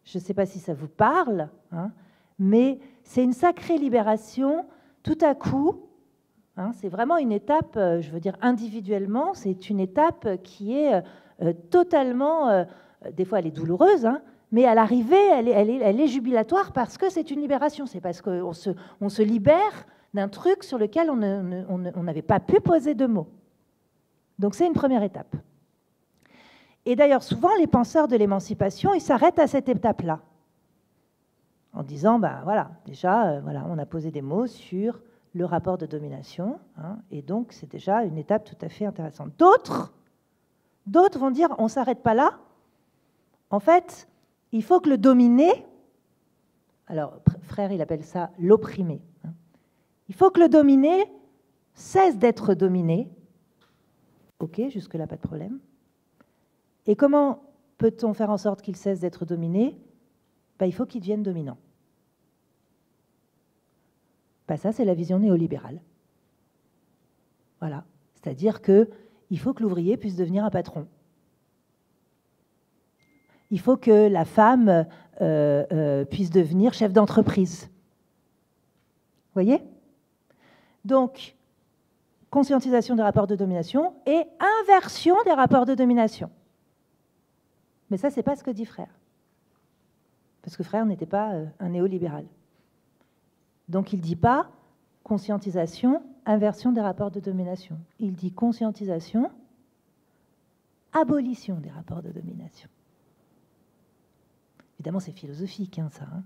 Je ne sais pas si ça vous parle, hein, mais c'est une sacrée libération. Tout à coup, hein, c'est vraiment une étape, je veux dire individuellement, c'est une étape qui est totalement, des fois elle est douloureuse, hein, mais à l'arrivée, elle est jubilatoire parce que c'est une libération. C'est parce qu'on se libère d'un truc sur lequel on n'avait pas pu poser de mots. Donc c'est une première étape. Et d'ailleurs, souvent, les penseurs de l'émancipation, ils s'arrêtent à cette étape-là, en disant, ben voilà, déjà, voilà, on a posé des mots sur le rapport de domination, hein, et donc c'est déjà une étape tout à fait intéressante. D'autres vont dire, on ne s'arrête pas là. En fait, il faut que le dominé, alors Frère, il appelle ça l'opprimé, hein. Il faut que le dominé cesse d'être dominé. Ok, jusque-là, pas de problème. Et comment peut-on faire en sorte qu'il cesse d'être dominé? Ben, il faut qu'il devienne dominant. Ben, ça, c'est la vision néolibérale. Voilà. C'est-à-dire qu'il faut que l'ouvrier puisse devenir un patron. il faut que la femme puisse devenir chef d'entreprise. Vous voyez? Donc, conscientisation des rapports de domination et inversion des rapports de domination. Mais ça, ce n'est pas ce que dit Frère. Parce que Frère n'était pas un néolibéral. Donc, il ne dit pas conscientisation, inversion des rapports de domination. Il dit conscientisation, abolition des rapports de domination. Évidemment, c'est philosophique, hein, ça. Hein.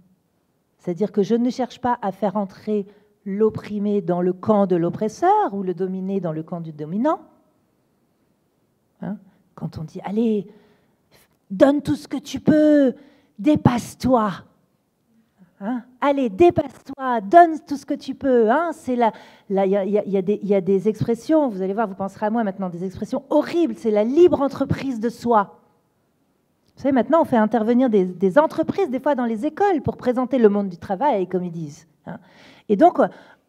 C'est-à-dire que je ne cherche pas à faire entrer l'opprimé dans le camp de l'oppresseur ou le dominé dans le camp du dominant. Hein? Quand on dit « Allez, donne tout ce que tu peux, dépasse-toi. Hein? Allez, dépasse-toi, donne tout ce que tu peux. Hein? » C'est là, il y a des expressions, vous allez voir, vous penserez à moi maintenant, des expressions horribles. C'est la libre entreprise de soi. Vous savez, maintenant, on fait intervenir des entreprises, des fois dans les écoles, pour présenter le monde du travail, comme ils disent. Hein. Et donc,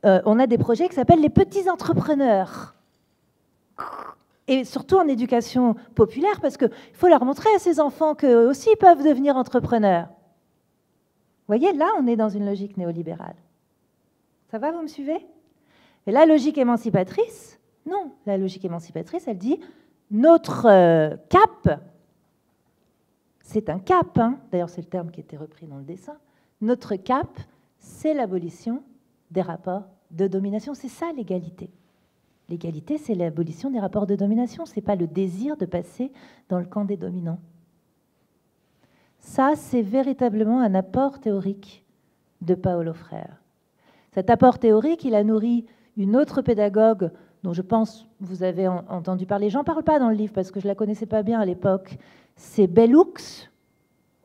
on a des projets qui s'appellent les petits entrepreneurs. Et surtout en éducation populaire, parce qu'il faut leur montrer à ces enfants qu'eux aussi peuvent devenir entrepreneurs. Vous voyez, là, on est dans une logique néolibérale. Ça va, vous me suivez? Et la logique émancipatrice, non. La logique émancipatrice, elle dit, notre cap, c'est un cap, hein. D'ailleurs c'est le terme qui était repris dans le dessin, notre cap, c'est l'abolition des rapports de domination. C'est ça l'égalité. L'égalité, c'est l'abolition des rapports de domination. Ce n'est pas le désir de passer dans le camp des dominants. Ça, c'est véritablement un apport théorique de Paulo Freire. Cet apport théorique, il a nourri une autre pédagogue dont je pense vous avez entendu parler. J'en parle pas dans le livre parce que je la connaissais pas bien à l'époque. C'est Bell Hooks.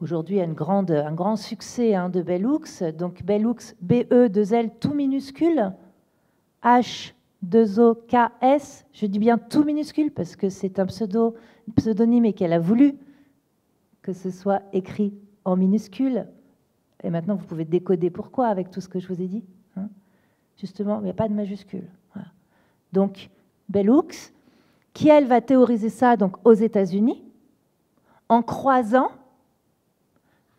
Aujourd'hui, il y a un grand succès hein, de Bell Hooks. Donc Bell Hooks, B-E-2-L, tout minuscule, H-2-O-K-S. Je dis bien tout minuscule parce que c'est un pseudonyme et qu'elle a voulu que ce soit écrit en minuscule. Et maintenant, vous pouvez décoder pourquoi avec tout ce que je vous ai dit. Hein. Justement, il n'y a pas de majuscule. Voilà. Donc, Bell Hooks, qui, elle, va théoriser ça donc, aux États-Unis, en croisant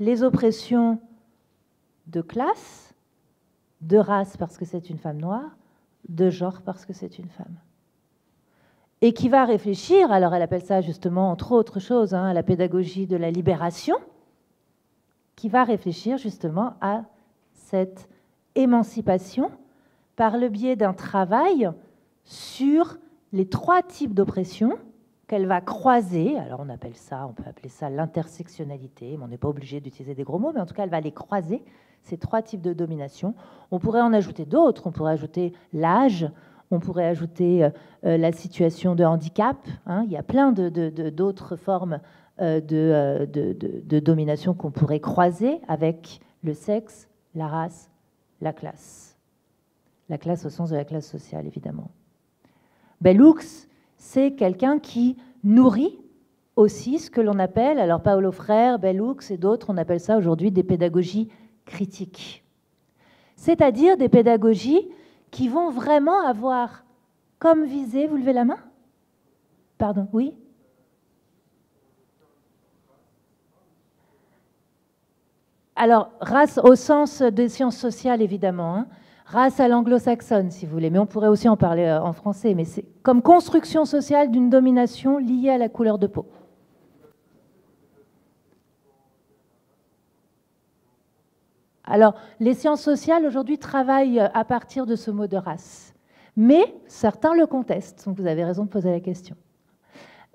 les oppressions de classe, de race parce que c'est une femme noire, de genre parce que c'est une femme. Et qui va réfléchir, alors elle appelle ça justement, entre autres choses, hein, la pédagogie de la libération, qui va réfléchir justement à cette émancipation par le biais d'un travail sur les 3 types d'oppression qu'elle va croiser. Alors on peut appeler ça l'intersectionnalité, mais on n'est pas obligé d'utiliser des gros mots, mais en tout cas elle va les croiser, ces 3 types de domination. On pourrait en ajouter d'autres, on pourrait ajouter l'âge, on pourrait ajouter la situation de handicap, hein. Il y a plein d'autres formes de domination qu'on pourrait croiser avec le sexe, la race, la classe. La classe au sens de la classe sociale, évidemment. Bell Hooks, c'est quelqu'un qui nourrit aussi ce que l'on appelle, alors Paulo Freire, Bell Hooks et d'autres, on appelle ça aujourd'hui des pédagogies critiques. C'est-à-dire des pédagogies qui vont vraiment avoir comme visée, vous levez la main? Pardon, oui? Alors, race au sens des sciences sociales, évidemment, hein. Race à l'anglo-saxonne, si vous voulez, mais on pourrait aussi en parler en français, mais c'est comme construction sociale d'une domination liée à la couleur de peau. Alors, les sciences sociales, aujourd'hui, travaillent à partir de ce mot de race, mais certains le contestent, donc vous avez raison de poser la question.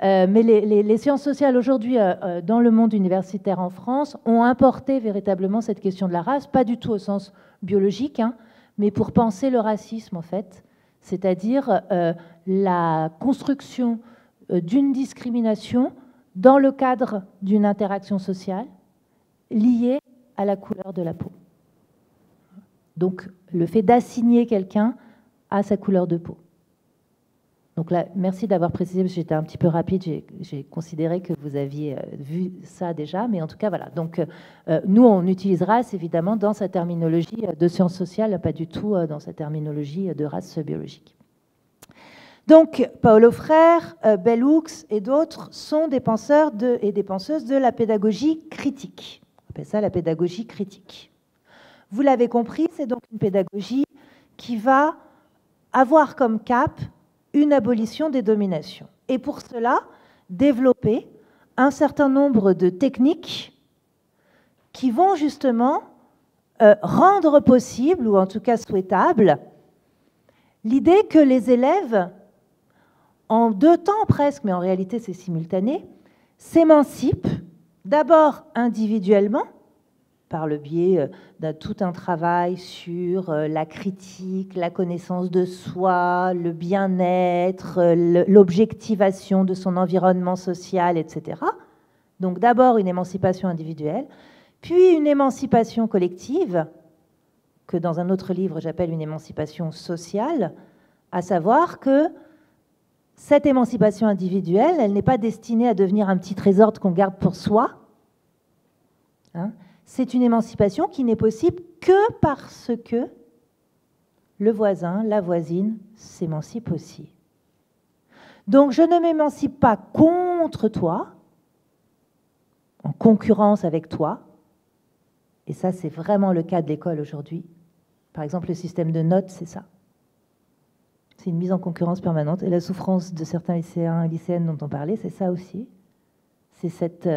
Mais les sciences sociales, aujourd'hui, dans le monde universitaire en France, ont importé véritablement cette question de la race, pas du tout au sens biologique, hein, mais pour penser le racisme, en fait, c'est-à-dire la construction d'une discrimination dans le cadre d'une interaction sociale liée à la couleur de la peau. Donc, le fait d'assigner quelqu'un à sa couleur de peau. Donc là, merci d'avoir précisé, parce que j'étais un petit peu rapide, j'ai considéré que vous aviez vu ça déjà, mais en tout cas, voilà. Donc, nous, on utilise race, évidemment, dans sa terminologie de sciences sociales, pas du tout dans sa terminologie de race biologique. Donc, Paulo Freire, Bell Hooks et d'autres sont des penseurs et des penseuses de la pédagogie critique. On appelle ça la pédagogie critique. Vous l'avez compris, c'est donc une pédagogie qui va avoir comme cap une abolition des dominations. Et pour cela, développer un certain nombre de techniques qui vont justement rendre possible, ou en tout cas souhaitable, l'idée que les élèves, en 2 temps presque, mais en réalité c'est simultané, s'émancipent d'abord individuellement, par le biais de tout un travail sur la critique, la connaissance de soi, le bien-être, l'objectivation de son environnement social, etc. Donc d'abord une émancipation individuelle, puis une émancipation collective, que dans un autre livre j'appelle une émancipation sociale, à savoir que cette émancipation individuelle, elle n'est pas destinée à devenir un petit trésor qu'on garde pour soi. Hein, c'est une émancipation qui n'est possible que parce que le voisin, la voisine s'émancipe aussi. Donc je ne m'émancipe pas contre toi, en concurrence avec toi, et ça c'est vraiment le cas de l'école aujourd'hui. Par exemple, le système de notes, c'est ça. C'est une mise en concurrence permanente, et la souffrance de certains lycéens et lycéennes dont on parlait, c'est ça aussi. C'est cette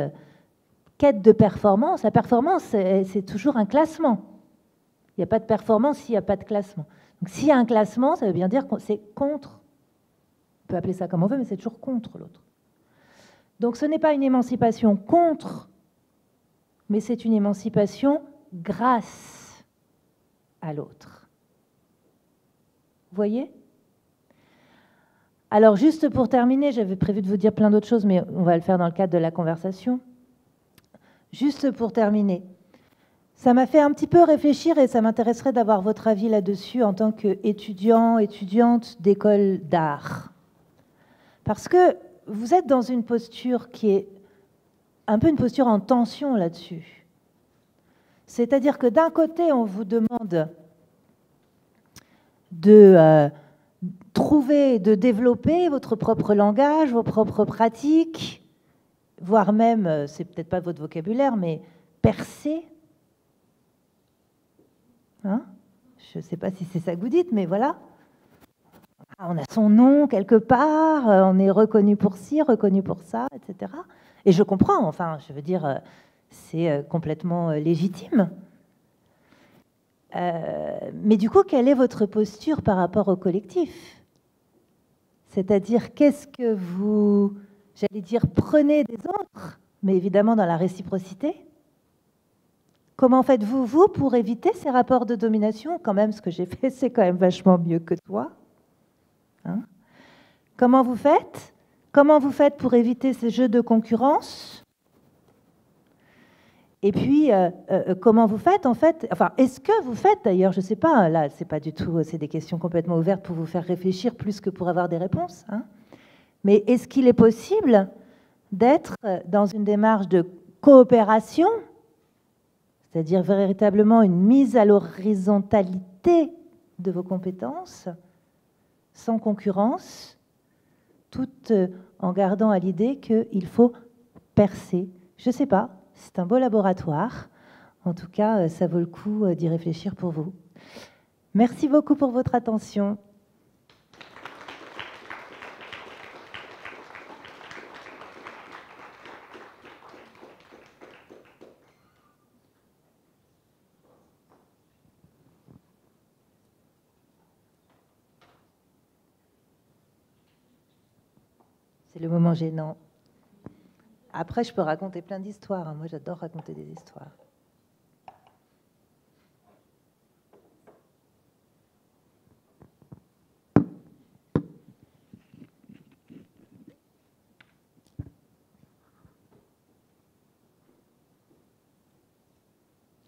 quête de performance. La performance, c'est toujours un classement. Il n'y a pas de performance s'il n'y a pas de classement. Donc s'il y a un classement, ça veut bien dire que c'est contre. On peut appeler ça comme on veut, mais c'est toujours contre l'autre. Donc ce n'est pas une émancipation contre, mais c'est une émancipation grâce à l'autre. Vous voyez ? Alors juste pour terminer, j'avais prévu de vous dire plein d'autres choses, mais on va le faire dans le cadre de la conversation. Juste pour terminer, ça m'a fait un petit peu réfléchir et ça m'intéresserait d'avoir votre avis là-dessus en tant qu'étudiant, étudiante d'école d'art. Parce que vous êtes dans une posture qui est un peu une posture en tension là-dessus. C'est-à-dire que d'un côté, on vous demande de trouver, de développer votre propre langage, vos propres pratiques, voire même, c'est peut-être pas votre vocabulaire, mais percer. Hein? Je ne sais pas si c'est ça que vous dites, mais voilà. On a son nom quelque part, on est reconnu pour ci, reconnu pour ça, etc. Et je comprends, enfin, je veux dire, c'est complètement légitime. Mais du coup, quelle est votre posture par rapport au collectif? C'est-à-dire, qu'est-ce que vous, j'allais dire, prenez des autres, mais évidemment dans la réciprocité? Comment faites-vous, vous, pour éviter ces rapports de domination? Quand même, ce que j'ai fait, c'est quand même vachement mieux que toi. Hein? Comment vous faites? Comment vous faites pour éviter ces jeux de concurrence? Et puis, comment vous faites, en fait? Enfin, est-ce que vous faites, d'ailleurs, je ne sais pas, là, c'est pas du tout, c'est des questions complètement ouvertes pour vous faire réfléchir plus que pour avoir des réponses. Hein? Mais est-ce qu'il est possible d'être dans une démarche de coopération, c'est-à-dire véritablement une mise à l'horizontalité de vos compétences, sans concurrence, tout en gardant à l'idée qu'il faut percer? Je ne sais pas, c'est un beau laboratoire. En tout cas, ça vaut le coup d'y réfléchir pour vous. Merci beaucoup pour votre attention. C'est le moment gênant. Après, je peux raconter plein d'histoires. Moi, j'adore raconter des histoires.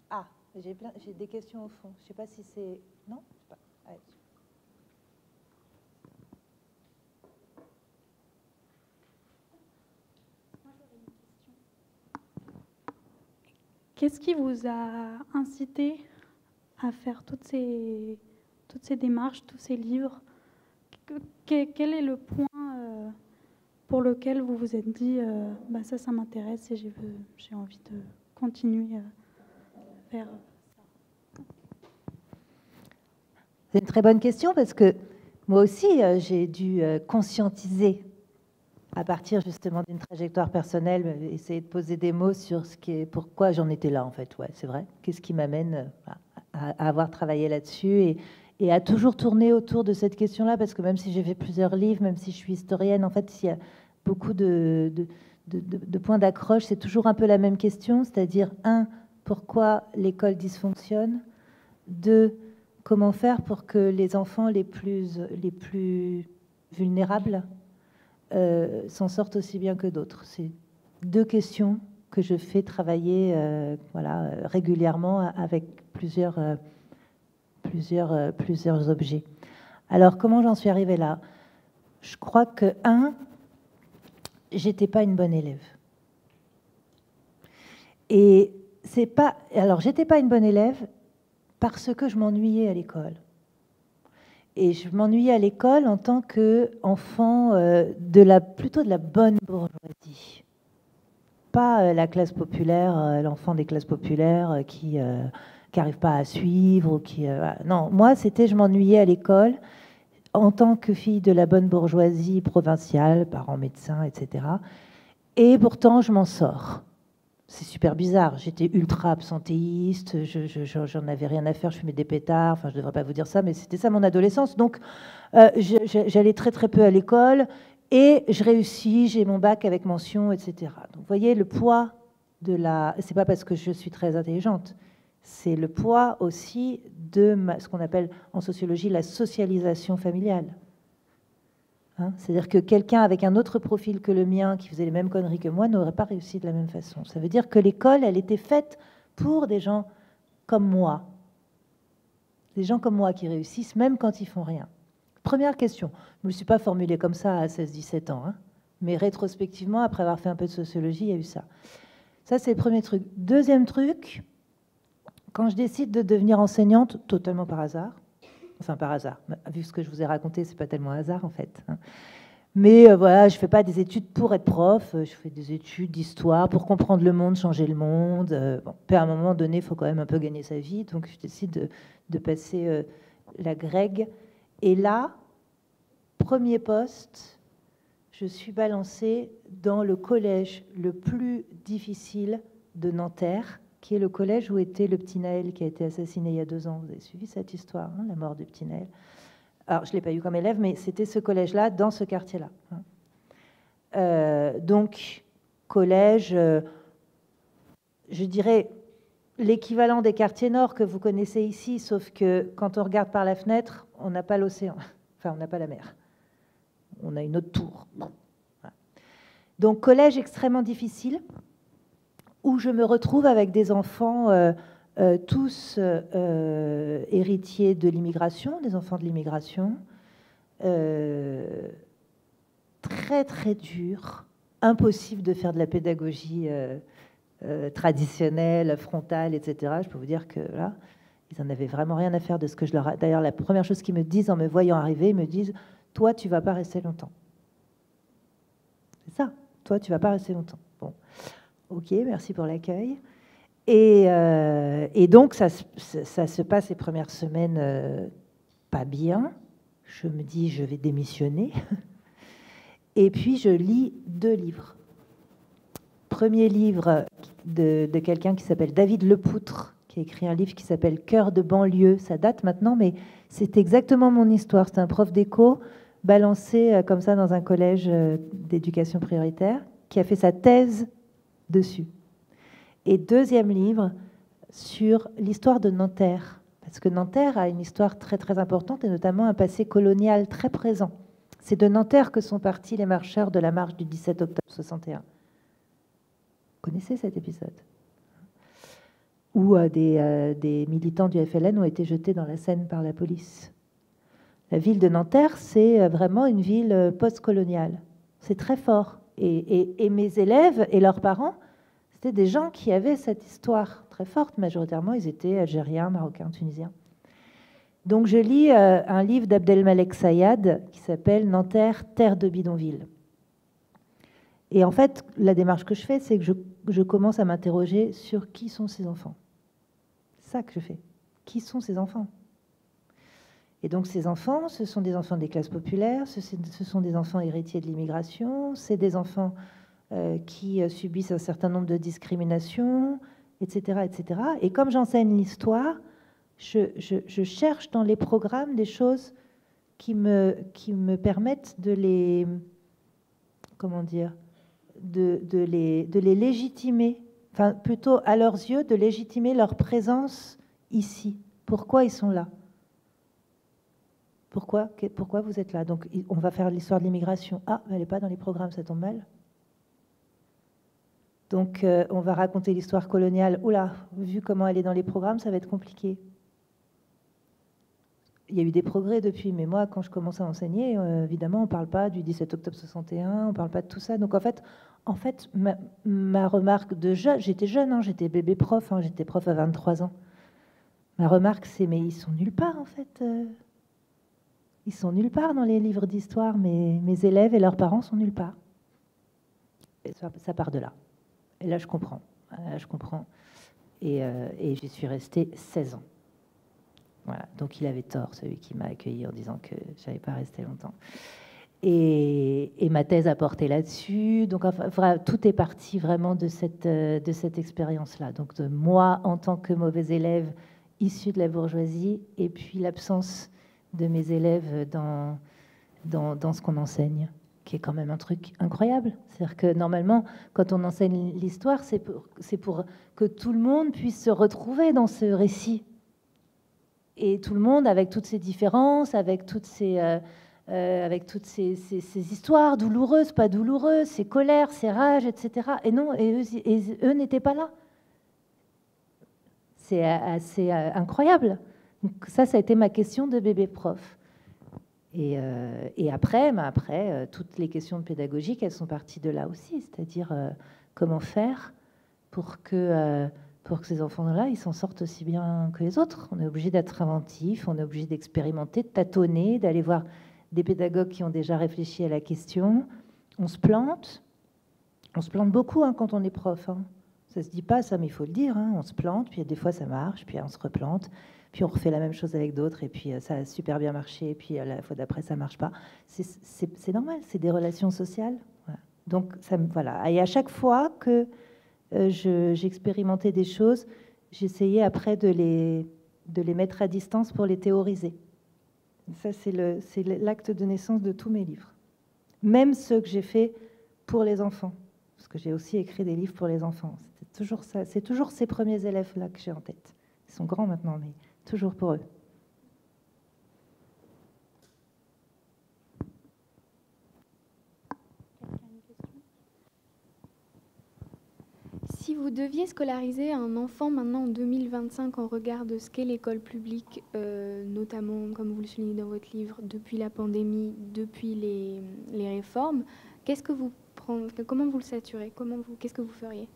Ah, j'ai des questions au fond. Je ne sais pas si c'est... Non, je sais pas. Allez. Qu'est-ce qui vous a incité à faire toutes ces démarches, tous ces livres? quel est le point pour lequel vous vous êtes dit ça m'intéresse et j'ai envie de continuer vers ça? C'est une très bonne question parce que moi aussi, j'ai dû conscientiser à partir justement d'une trajectoire personnelle, essayer de poser des mots sur pourquoi j'en étais là en fait. Ouais, c'est vrai. Qu'est-ce qui m'amène à avoir travaillé là-dessus et à toujours tourner autour de cette question-là, parce que même si j'ai fait plusieurs livres, même si je suis historienne, en fait, il y a beaucoup de points d'accroche. C'est toujours un peu la même question, c'est-à-dire, 1, pourquoi l'école dysfonctionne, 2, comment faire pour que les enfants les plus vulnérables s'en sortent aussi bien que d'autres. C'est 2 questions que je fais travailler régulièrement avec plusieurs objets. Alors, comment j'en suis arrivée là? Je crois que, 1, j'étais pas une bonne élève. Et c'est pas... Alors, j'étais pas une bonne élève parce que je m'ennuyais à l'école. Et je m'ennuyais à l'école en tant qu'enfant plutôt de la bonne bourgeoisie. Pas la classe populaire, l'enfant des classes populaires qui n'arrive pas à suivre. Non, moi, je m'ennuyais à l'école en tant que fille de la bonne bourgeoisie provinciale, parents médecins, etc. Et pourtant, je m'en sors. C'est super bizarre. J'étais ultra absentéiste, j'en avais rien à faire, je fumais des pétards, enfin je ne devrais pas vous dire ça, mais c'était ça mon adolescence. Donc j'allais très très peu à l'école et je réussis, j'ai mon bac avec mention, etc. Donc vous voyez le poids de la... C'est pas parce que je suis très intelligente, c'est le poids aussi de ce qu'on appelle en sociologie la socialisation familiale. C'est-à-dire que quelqu'un avec un autre profil que le mien, qui faisait les mêmes conneries que moi, n'aurait pas réussi de la même façon. Ça veut dire que l'école, elle était faite pour des gens comme moi. Des gens comme moi qui réussissent même quand ils font rien. Première question. Je ne me suis pas formulée comme ça à 16-17 ans. Mais rétrospectivement, après avoir fait un peu de sociologie, il y a eu ça. Ça, c'est le premier truc. Deuxième truc, quand je décide de devenir enseignante, totalement par hasard, enfin par hasard, vu ce que je vous ai raconté, c'est pas tellement hasard en fait. Mais voilà, je fais pas des études pour être prof, je fais des études d'histoire pour comprendre le monde, changer le monde. Bon, puis à un moment donné, il faut quand même un peu gagner sa vie, donc je décide de passer la grègue. Et là, premier poste, je suis balancée dans le collège le plus difficile de Nanterre, qui est le collège où était le petit Naël qui a été assassiné il y a 2 ans. Vous avez suivi cette histoire, la mort du petit Naël. Alors, je ne l'ai pas eu comme élève, mais c'était ce collège-là, dans ce quartier-là. Donc, collège, je dirais, l'équivalent des quartiers nord que vous connaissez ici, sauf que quand on regarde par la fenêtre, on n'a pas l'océan. Enfin, on n'a pas la mer. On a une autre tour. Voilà. Donc, collège extrêmement difficile, où je me retrouve avec des enfants tous héritiers de l'immigration, des enfants de l'immigration, très très dur, impossible de faire de la pédagogie traditionnelle, frontale, etc. Je peux vous dire que là, ils n'en avaient vraiment rien à faire de ce que je leur... D'ailleurs, la première chose qu'ils me disent en me voyant arriver, ils me disent « Toi, tu ne vas pas rester longtemps. » C'est ça, toi, tu ne vas pas rester longtemps. Bon. Ok, merci pour l'accueil. Et donc, ça se passe les premières semaines pas bien. Je me dis, je vais démissionner. Et puis, je lis 2 livres. Premier livre de quelqu'un qui s'appelle David Lepoutre, qui a écrit un livre qui s'appelle Cœur de banlieue. Ça date maintenant, mais c'est exactement mon histoire. C'est un prof d'éco balancé comme ça dans un collège d'éducation prioritaire qui a fait sa thèse dessus. Et deuxième livre sur l'histoire de Nanterre, parce que Nanterre a une histoire très très importante et notamment un passé colonial très présent. C'est de Nanterre que sont partis les marcheurs de la marche du 17 octobre 61. Vous connaissez cet épisode? Où des militants du FLN ont été jetés dans la Seine par la police. La ville de Nanterre, c'est vraiment une ville post-coloniale. C'est très fort. Et mes élèves et leurs parents, c'était des gens qui avaient cette histoire très forte. Majoritairement, ils étaient algériens, marocains, tunisiens. Donc je lis un livre d'Abdelmalek Sayad qui s'appelle « Nanterre, terre de bidonville ». Et en fait, la démarche que je fais, c'est que je commence à m'interroger sur qui sont ces enfants. C'est ça que je fais. Qui sont ces enfants? Et donc ces enfants, ce sont des enfants des classes populaires, ce sont des enfants héritiers de l'immigration, c'est des enfants qui subissent un certain nombre de discriminations, etc. etc. Et comme j'enseigne l'histoire, je cherche dans les programmes des choses qui me permettent de les... Comment dire, de les légitimer, enfin plutôt à leurs yeux, de légitimer leur présence ici. Pourquoi ils sont là? Pourquoi vous êtes là? Donc on va faire l'histoire de l'immigration. Ah, elle n'est pas dans les programmes, ça tombe mal. Donc on va raconter l'histoire coloniale. Oula, vu comment elle est dans les programmes, ça va être compliqué. Il y a eu des progrès depuis, mais moi, quand je commence à enseigner, évidemment, on ne parle pas du 17 octobre 61, on ne parle pas de tout ça. Donc, en fait ma remarque de jeune, j'étais jeune, hein, j'étais bébé prof, hein, j'étais prof à 23 ans. Ma remarque, c'est, mais ils sont nulle part, en fait. Ils sont nulle part dans les livres d'histoire. Mes élèves et leurs parents sont nulle part. Et ça part de là. Et là, je comprends. Là, je comprends. Et j'y suis restée 16 ans. Voilà, donc il avait tort, celui qui m'a accueilli en disant que je n'allais pas rester longtemps. Et ma thèse a porté là-dessus. Donc enfin, tout est parti vraiment de cette expérience-là. Donc de moi en tant que mauvais élève issu de la bourgeoisie, et puis l'absence de mes élèves dans ce qu'on enseigne, qui est quand même un truc incroyable. C'est-à-dire que normalement, quand on enseigne l'histoire, c'est pour que tout le monde puisse se retrouver dans ce récit. Et tout le monde, avec toutes ces différences, avec toutes ces histoires douloureuses, pas douloureuses, ces colères, ces rages, etc. Et non, et eux n'étaient pas là. C'est assez incroyable. Donc ça a été ma question de bébé prof. Et après, toutes les questions pédagogiques, elles sont parties de là aussi. C'est-à-dire, comment faire pour que ces enfants-là, ils s'en sortent aussi bien que les autres. On est obligé d'être inventif, on est obligé d'expérimenter, de tâtonner, d'aller voir des pédagogues qui ont déjà réfléchi à la question. On se plante beaucoup hein, quand on est prof. Hein. Ça se dit pas ça, mais il faut le dire. Hein. On se plante, puis des fois ça marche, puis on se replante, puis on refait la même chose avec d'autres, et puis ça a super bien marché, et puis la fois d'après ça marche pas. C'est normal, c'est des relations sociales. Voilà. Donc voilà. Et à chaque fois que j'expérimentais des choses, j'essayais après de les mettre à distance pour les théoriser. Ça, c'est l'acte de naissance de tous mes livres. Même ceux que j'ai faits pour les enfants. Parce que j'ai aussi écrit des livres pour les enfants. C'est toujours ça. C'est toujours ces premiers élèves-là que j'ai en tête. Ils sont grands maintenant, mais toujours pour eux. Si vous deviez scolariser un enfant maintenant en 2025 en regard de ce qu'est l'école publique, notamment, comme vous le soulignez dans votre livre, depuis la pandémie, depuis les réformes, comment vous le saturez? Qu'est-ce que vous feriez?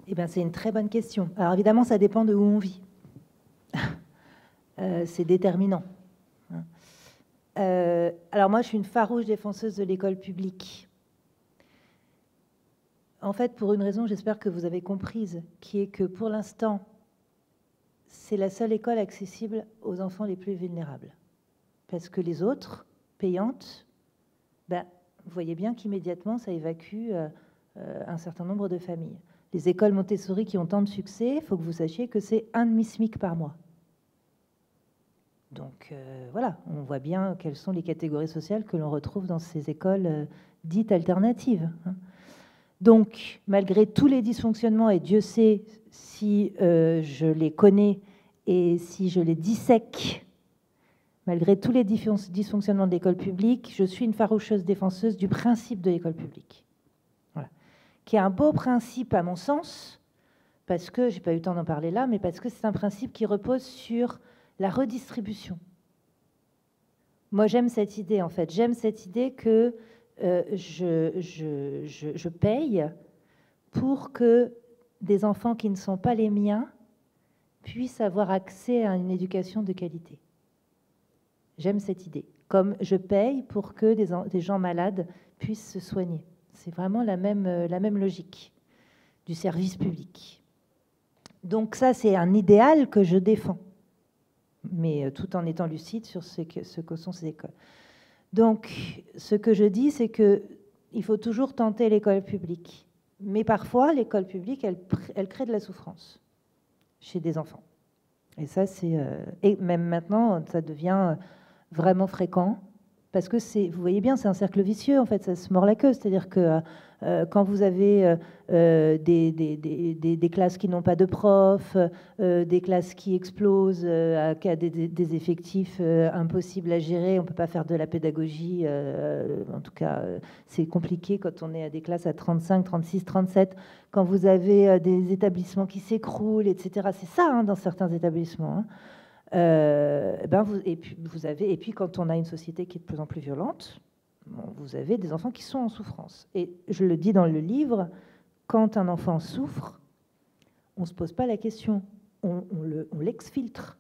Eh bien, c'est une très bonne question. Alors évidemment, ça dépend de où on vit. C'est déterminant. Alors moi, je suis une farouche défenseuse de l'école publique. En fait, pour une raison, j'espère que vous avez comprise, qui est que pour l'instant, c'est la seule école accessible aux enfants les plus vulnérables. Parce que les autres, payantes, vous voyez bien qu'immédiatement, ça évacue un certain nombre de familles. Les écoles Montessori qui ont tant de succès, il faut que vous sachiez que c'est 1,5 SMIC par mois. Donc voilà, on voit bien quelles sont les catégories sociales que l'on retrouve dans ces écoles dites alternatives. Hein. Donc, malgré tous les dysfonctionnements, et Dieu sait si je les connais et si je les dissèque, malgré tous les dysfonctionnements de l'école publique, je suis une faroucheuse défenseuse du principe de l'école publique. Voilà. Qui est un beau principe à mon sens, parce que, je n'ai pas eu le temps d'en parler là, mais parce que c'est un principe qui repose sur la redistribution. Moi, j'aime cette idée, en fait. J'aime cette idée que je paye pour que des enfants qui ne sont pas les miens puissent avoir accès à une éducation de qualité. J'aime cette idée. Comme je paye pour que des gens malades puissent se soigner. C'est vraiment la même logique du service public. Donc ça, c'est un idéal que je défends, mais tout en étant lucide sur ce que sont ces écoles. Donc, ce que je dis, c'est qu'il faut toujours tenter l'école publique. Mais parfois, l'école publique, elle crée de la souffrance chez des enfants. Et ça, et même maintenant, ça devient vraiment fréquent. Parce que vous voyez bien, c'est un cercle vicieux, en fait, ça se mord la queue. C'est-à-dire que quand vous avez des classes qui n'ont pas de profs, des classes qui explosent, des effectifs impossibles à gérer, on ne peut pas faire de la pédagogie. En tout cas, c'est compliqué quand on est à des classes à 35, 36, 37. Quand vous avez des établissements qui s'écroulent, etc. C'est ça, hein, dans certains établissements. Hein. Et puis quand on a une société qui est de plus en plus violente, vous avez des enfants qui sont en souffrance. Et je le dis dans le livre, quand un enfant souffre, on ne se pose pas la question, on l'exfiltre.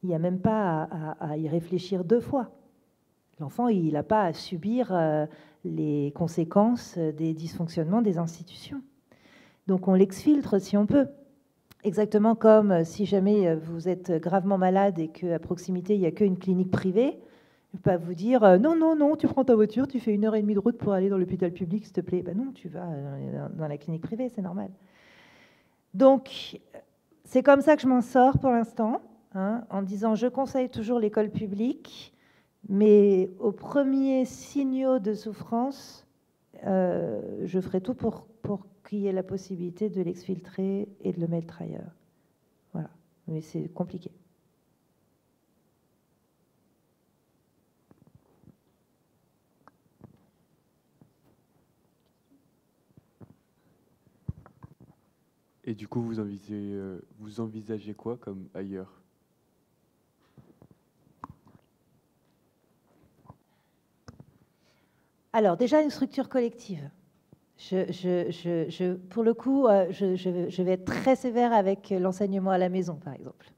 Il n'y a même pas à y réfléchir deux fois. L'enfant, il n'a pas à subir les conséquences des dysfonctionnements des institutions. Donc on l'exfiltre si on peut. Exactement comme si jamais vous êtes gravement malade et qu'à proximité, il n'y a qu'une clinique privée, je ne peux pas vous dire non, tu prends ta voiture, tu fais 1h30 de route pour aller dans l'hôpital public, s'il te plaît. Ben non, tu vas dans la clinique privée, c'est normal. Donc, c'est comme ça que je m'en sors pour l'instant, hein, en disant je conseille toujours l'école publique, mais aux premiers signaux de souffrance, je ferai tout pour qu'il y ait la possibilité de l'exfiltrer et de le mettre ailleurs. Voilà. Mais c'est compliqué. Et du coup, vous envisagez quoi comme ailleurs ? Alors, déjà, une structure collective. Pour le coup, je vais être très sévère avec l'enseignement à la maison, par exemple.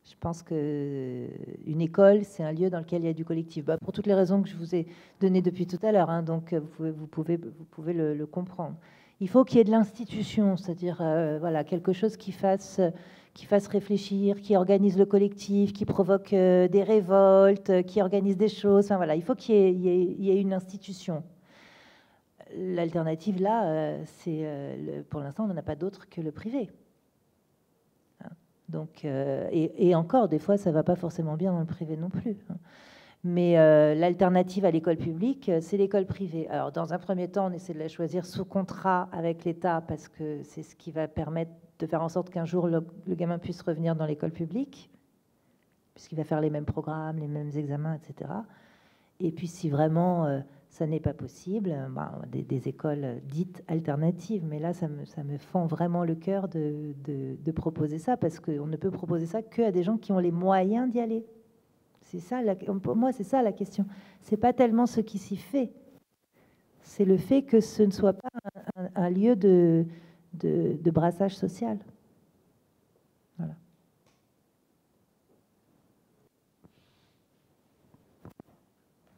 Je pense qu'une école, c'est un lieu dans lequel il y a du collectif. Pour toutes les raisons que je vous ai données depuis tout à l'heure, hein, donc vous pouvez le comprendre. Il faut qu'il y ait de l'institution, c'est-à-dire voilà, quelque chose qui fasse réfléchir, qui organise le collectif, qui provoque des révoltes, qui organise des choses. Enfin, voilà, il faut qu'il y ait une institution. L'alternative, là, pour l'instant, on n'en a pas d'autre que le privé. Donc, et encore, des fois, ça ne va pas forcément bien dans le privé non plus. Mais l'alternative à l'école publique, c'est l'école privée. Alors, dans un premier temps, on essaie de la choisir sous contrat avec l'État parce que c'est ce qui va permettre de faire en sorte qu'un jour, le gamin puisse revenir dans l'école publique, puisqu'il va faire les mêmes programmes, les mêmes examens, etc. Et puis, si vraiment ça n'est pas possible, des écoles dites alternatives. Mais là, ça me fend vraiment le cœur de proposer ça, parce qu'on ne peut proposer ça qu'à des gens qui ont les moyens d'y aller. C'est ça, pour moi, c'est ça la question. C'est pas tellement ce qui s'y fait, c'est le fait que ce ne soit pas un lieu de brassage social. Voilà.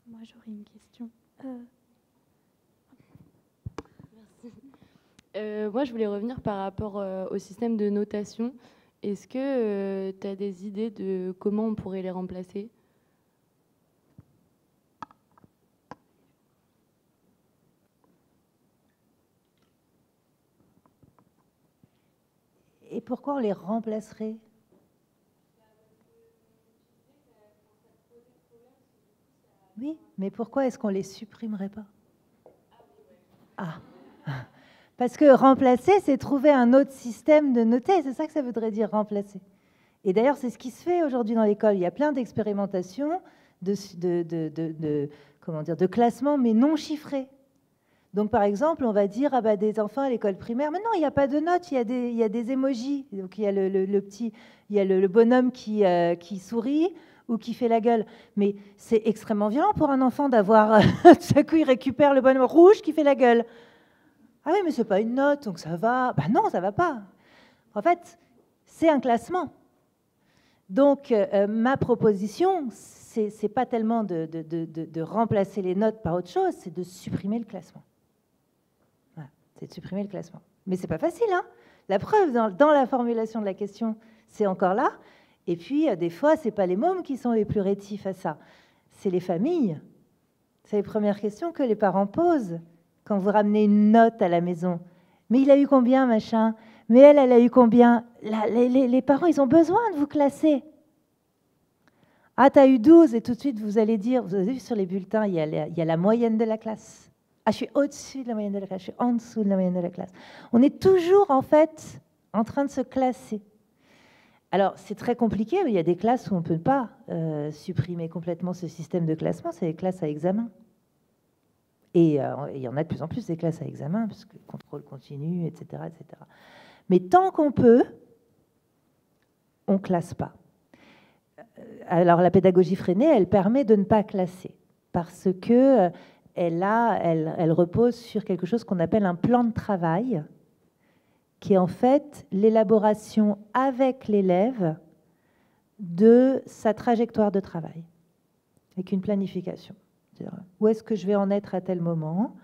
Moi, j'aurais une question. Merci. Moi, je voulais revenir par rapport au système de notation. Est-ce que tu as des idées de comment on pourrait les remplacer ? Et pourquoi on les remplacerait ? Oui, mais pourquoi est-ce qu'on les supprimerait pas ? Ah, parce que remplacer, c'est trouver un autre système de noter. C'est ça que ça voudrait dire, remplacer. Et d'ailleurs, c'est ce qui se fait aujourd'hui dans l'école. Il y a plein d'expérimentations de classement, mais non chiffrés. Donc, par exemple, on va dire des enfants à l'école primaire, mais non, il n'y a pas de notes, il y a des emojis. Donc, il y a le bonhomme qui sourit ou qui fait la gueule. Mais c'est extrêmement violent pour un enfant d'avoir tout à coup, il récupère le bonhomme rouge qui fait la gueule. Ah oui, mais c'est pas une note, donc ça va. Ben non, ça va pas. En fait, c'est un classement. Donc, ma proposition, c'est pas tellement de remplacer les notes par autre chose, c'est de supprimer le classement. Voilà, c'est de supprimer le classement. Mais c'est pas facile, hein. La preuve, dans la formulation de la question, c'est encore là. Et puis, des fois, c'est pas les mômes qui sont les plus rétifs à ça, c'est les familles. C'est les premières questions que les parents posent quand vous ramenez une note à la maison. Mais il a eu combien, machin? Mais elle a eu combien? Les parents, ils ont besoin de vous classer. Ah, tu as eu 12, et tout de suite, vous allez dire, vous avez vu sur les bulletins, il y a la moyenne de la classe. Ah, je suis au-dessus de la moyenne de la classe, je suis en dessous de la moyenne de la classe. On est toujours, en fait, en train de se classer. Alors, c'est très compliqué, il y a des classes où on ne peut pas supprimer complètement ce système de classement, c'est les classes à examen. Et il y en a de plus en plus des classes à examen, parce que contrôle continu, etc., etc. Mais tant qu'on peut, on ne classe pas. Alors, la pédagogie freinée, elle permet de ne pas classer, parce que elle repose sur quelque chose qu'on appelle un plan de travail, qui est en fait l'élaboration avec l'élève de sa trajectoire de travail, avec une planification. Où est-ce que je vais en être à tel moment?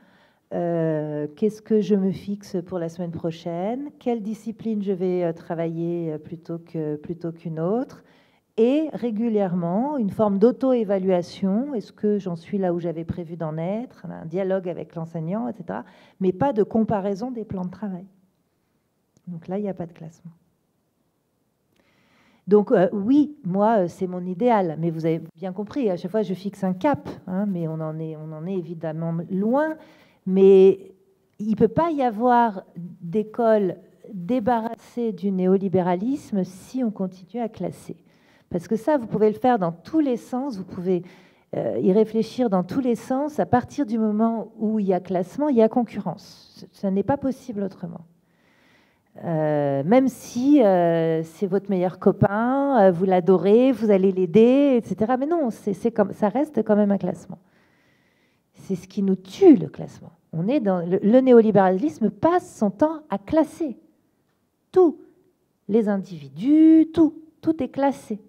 Qu'est-ce que je me fixe pour la semaine prochaine? Quelle discipline je vais travailler plutôt qu'une autre? Et régulièrement, une forme d'auto-évaluation. Est-ce que j'en suis là où j'avais prévu d'en être? Un dialogue avec l'enseignant, etc. Mais pas de comparaison des plans de travail. Donc là, il n'y a pas de classement. Donc oui, moi, c'est mon idéal, mais vous avez bien compris, à chaque fois, je fixe un cap, hein, mais on en est évidemment loin, mais il ne peut pas y avoir d'école débarrassée du néolibéralisme si on continue à classer. Parce que ça, vous pouvez le faire dans tous les sens, vous pouvez y réfléchir dans tous les sens. À partir du moment où il y a classement, il y a concurrence. Ça n'est pas possible autrement. Même si c'est votre meilleur copain, vous l'adorez, vous allez l'aider, etc. Mais non, ça reste quand même un classement. C'est ce qui nous tue, le classement. On est dans le néolibéralisme passe son temps à classer tout, les individus, tout est classé.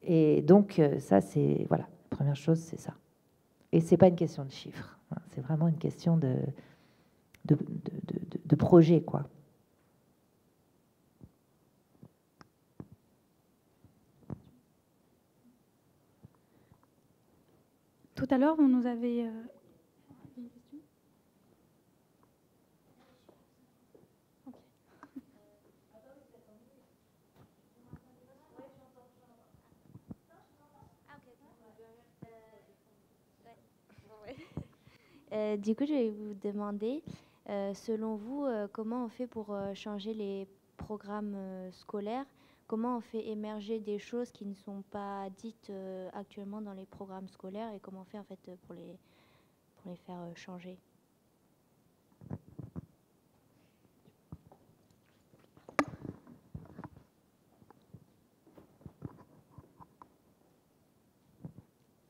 Et donc ça, c'est voilà, la première chose, c'est ça. Et c'est pas une question de chiffres, hein, c'est vraiment une question de projet, quoi. Tout à l'heure, vous nous avez... Du coup, je vais vous demander, selon vous, comment on fait pour changer les programmes scolaires? Comment on fait émerger des choses qui ne sont pas dites actuellement dans les programmes scolaires et comment on fait en fait pour les faire changer?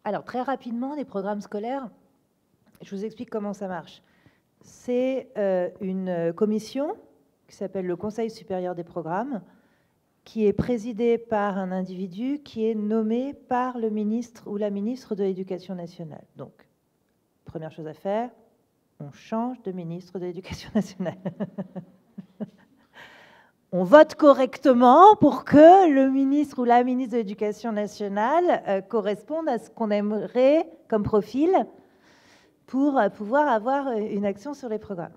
Alors, très rapidement, les programmes scolaires, je vous explique comment ça marche. C'est une commission qui s'appelle le Conseil supérieur des programmes, qui est présidée par un individu qui est nommé par le ministre ou la ministre de l'Éducation nationale. Donc, première chose à faire, on change de ministre de l'Éducation nationale. On vote correctement pour que le ministre ou la ministre de l'Éducation nationale corresponde à ce qu'on aimerait comme profil pour pouvoir avoir une action sur les programmes.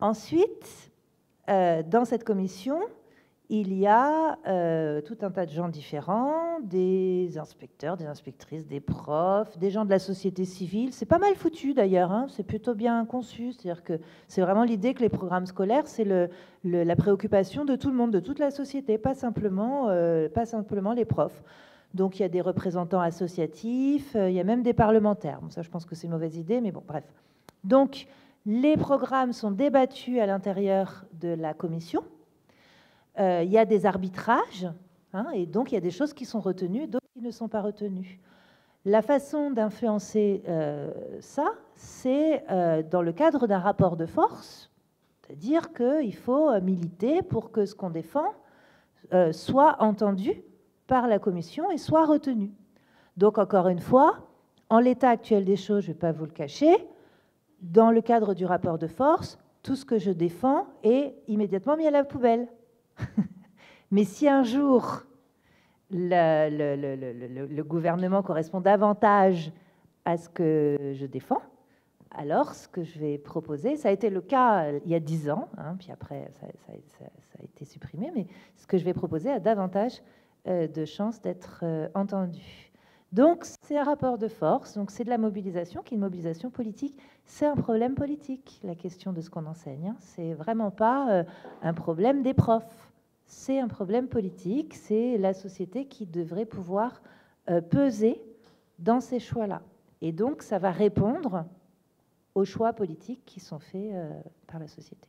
Ensuite, dans cette commission, il y a tout un tas de gens différents, des inspecteurs, des inspectrices, des profs, des gens de la société civile. C'est pas mal foutu d'ailleurs, hein, c'est plutôt bien conçu. C'est-à-dire que c'est vraiment l'idée que les programmes scolaires, c'est la préoccupation de tout le monde, de toute la société, pas simplement les profs. Donc il y a des représentants associatifs, il y a même des parlementaires. Bon, ça, je pense que c'est une mauvaise idée, mais bon, bref. Donc les programmes sont débattus à l'intérieur de la commission. Il y a des arbitrages, hein, et donc il y a des choses qui sont retenues, d'autres qui ne sont pas retenues. La façon d'influencer ça, c'est dans le cadre d'un rapport de force, c'est-à-dire qu'il faut militer pour que ce qu'on défend soit entendu par la Commission et soit retenu. Donc, encore une fois, en l'état actuel des choses, je ne vais pas vous le cacher, dans le cadre du rapport de force, tout ce que je défends est immédiatement mis à la poubelle. Mais si un jour le gouvernement correspond davantage à ce que je défends, alors ce que je vais proposer, ça a été le cas il y a 10 ans, hein, puis après ça a été supprimé, mais ce que je vais proposer a davantage de chances d'être entendu. Donc c'est un rapport de force, donc c'est de la mobilisation qui est une mobilisation politique. C'est un problème politique, la question de ce qu'on enseigne. Hein. C'est vraiment pas un problème des profs. C'est un problème politique, c'est la société qui devrait pouvoir peser dans ces choix-là. Et donc, ça va répondre aux choix politiques qui sont faits par la société.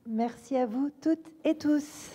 Merci à vous toutes et tous.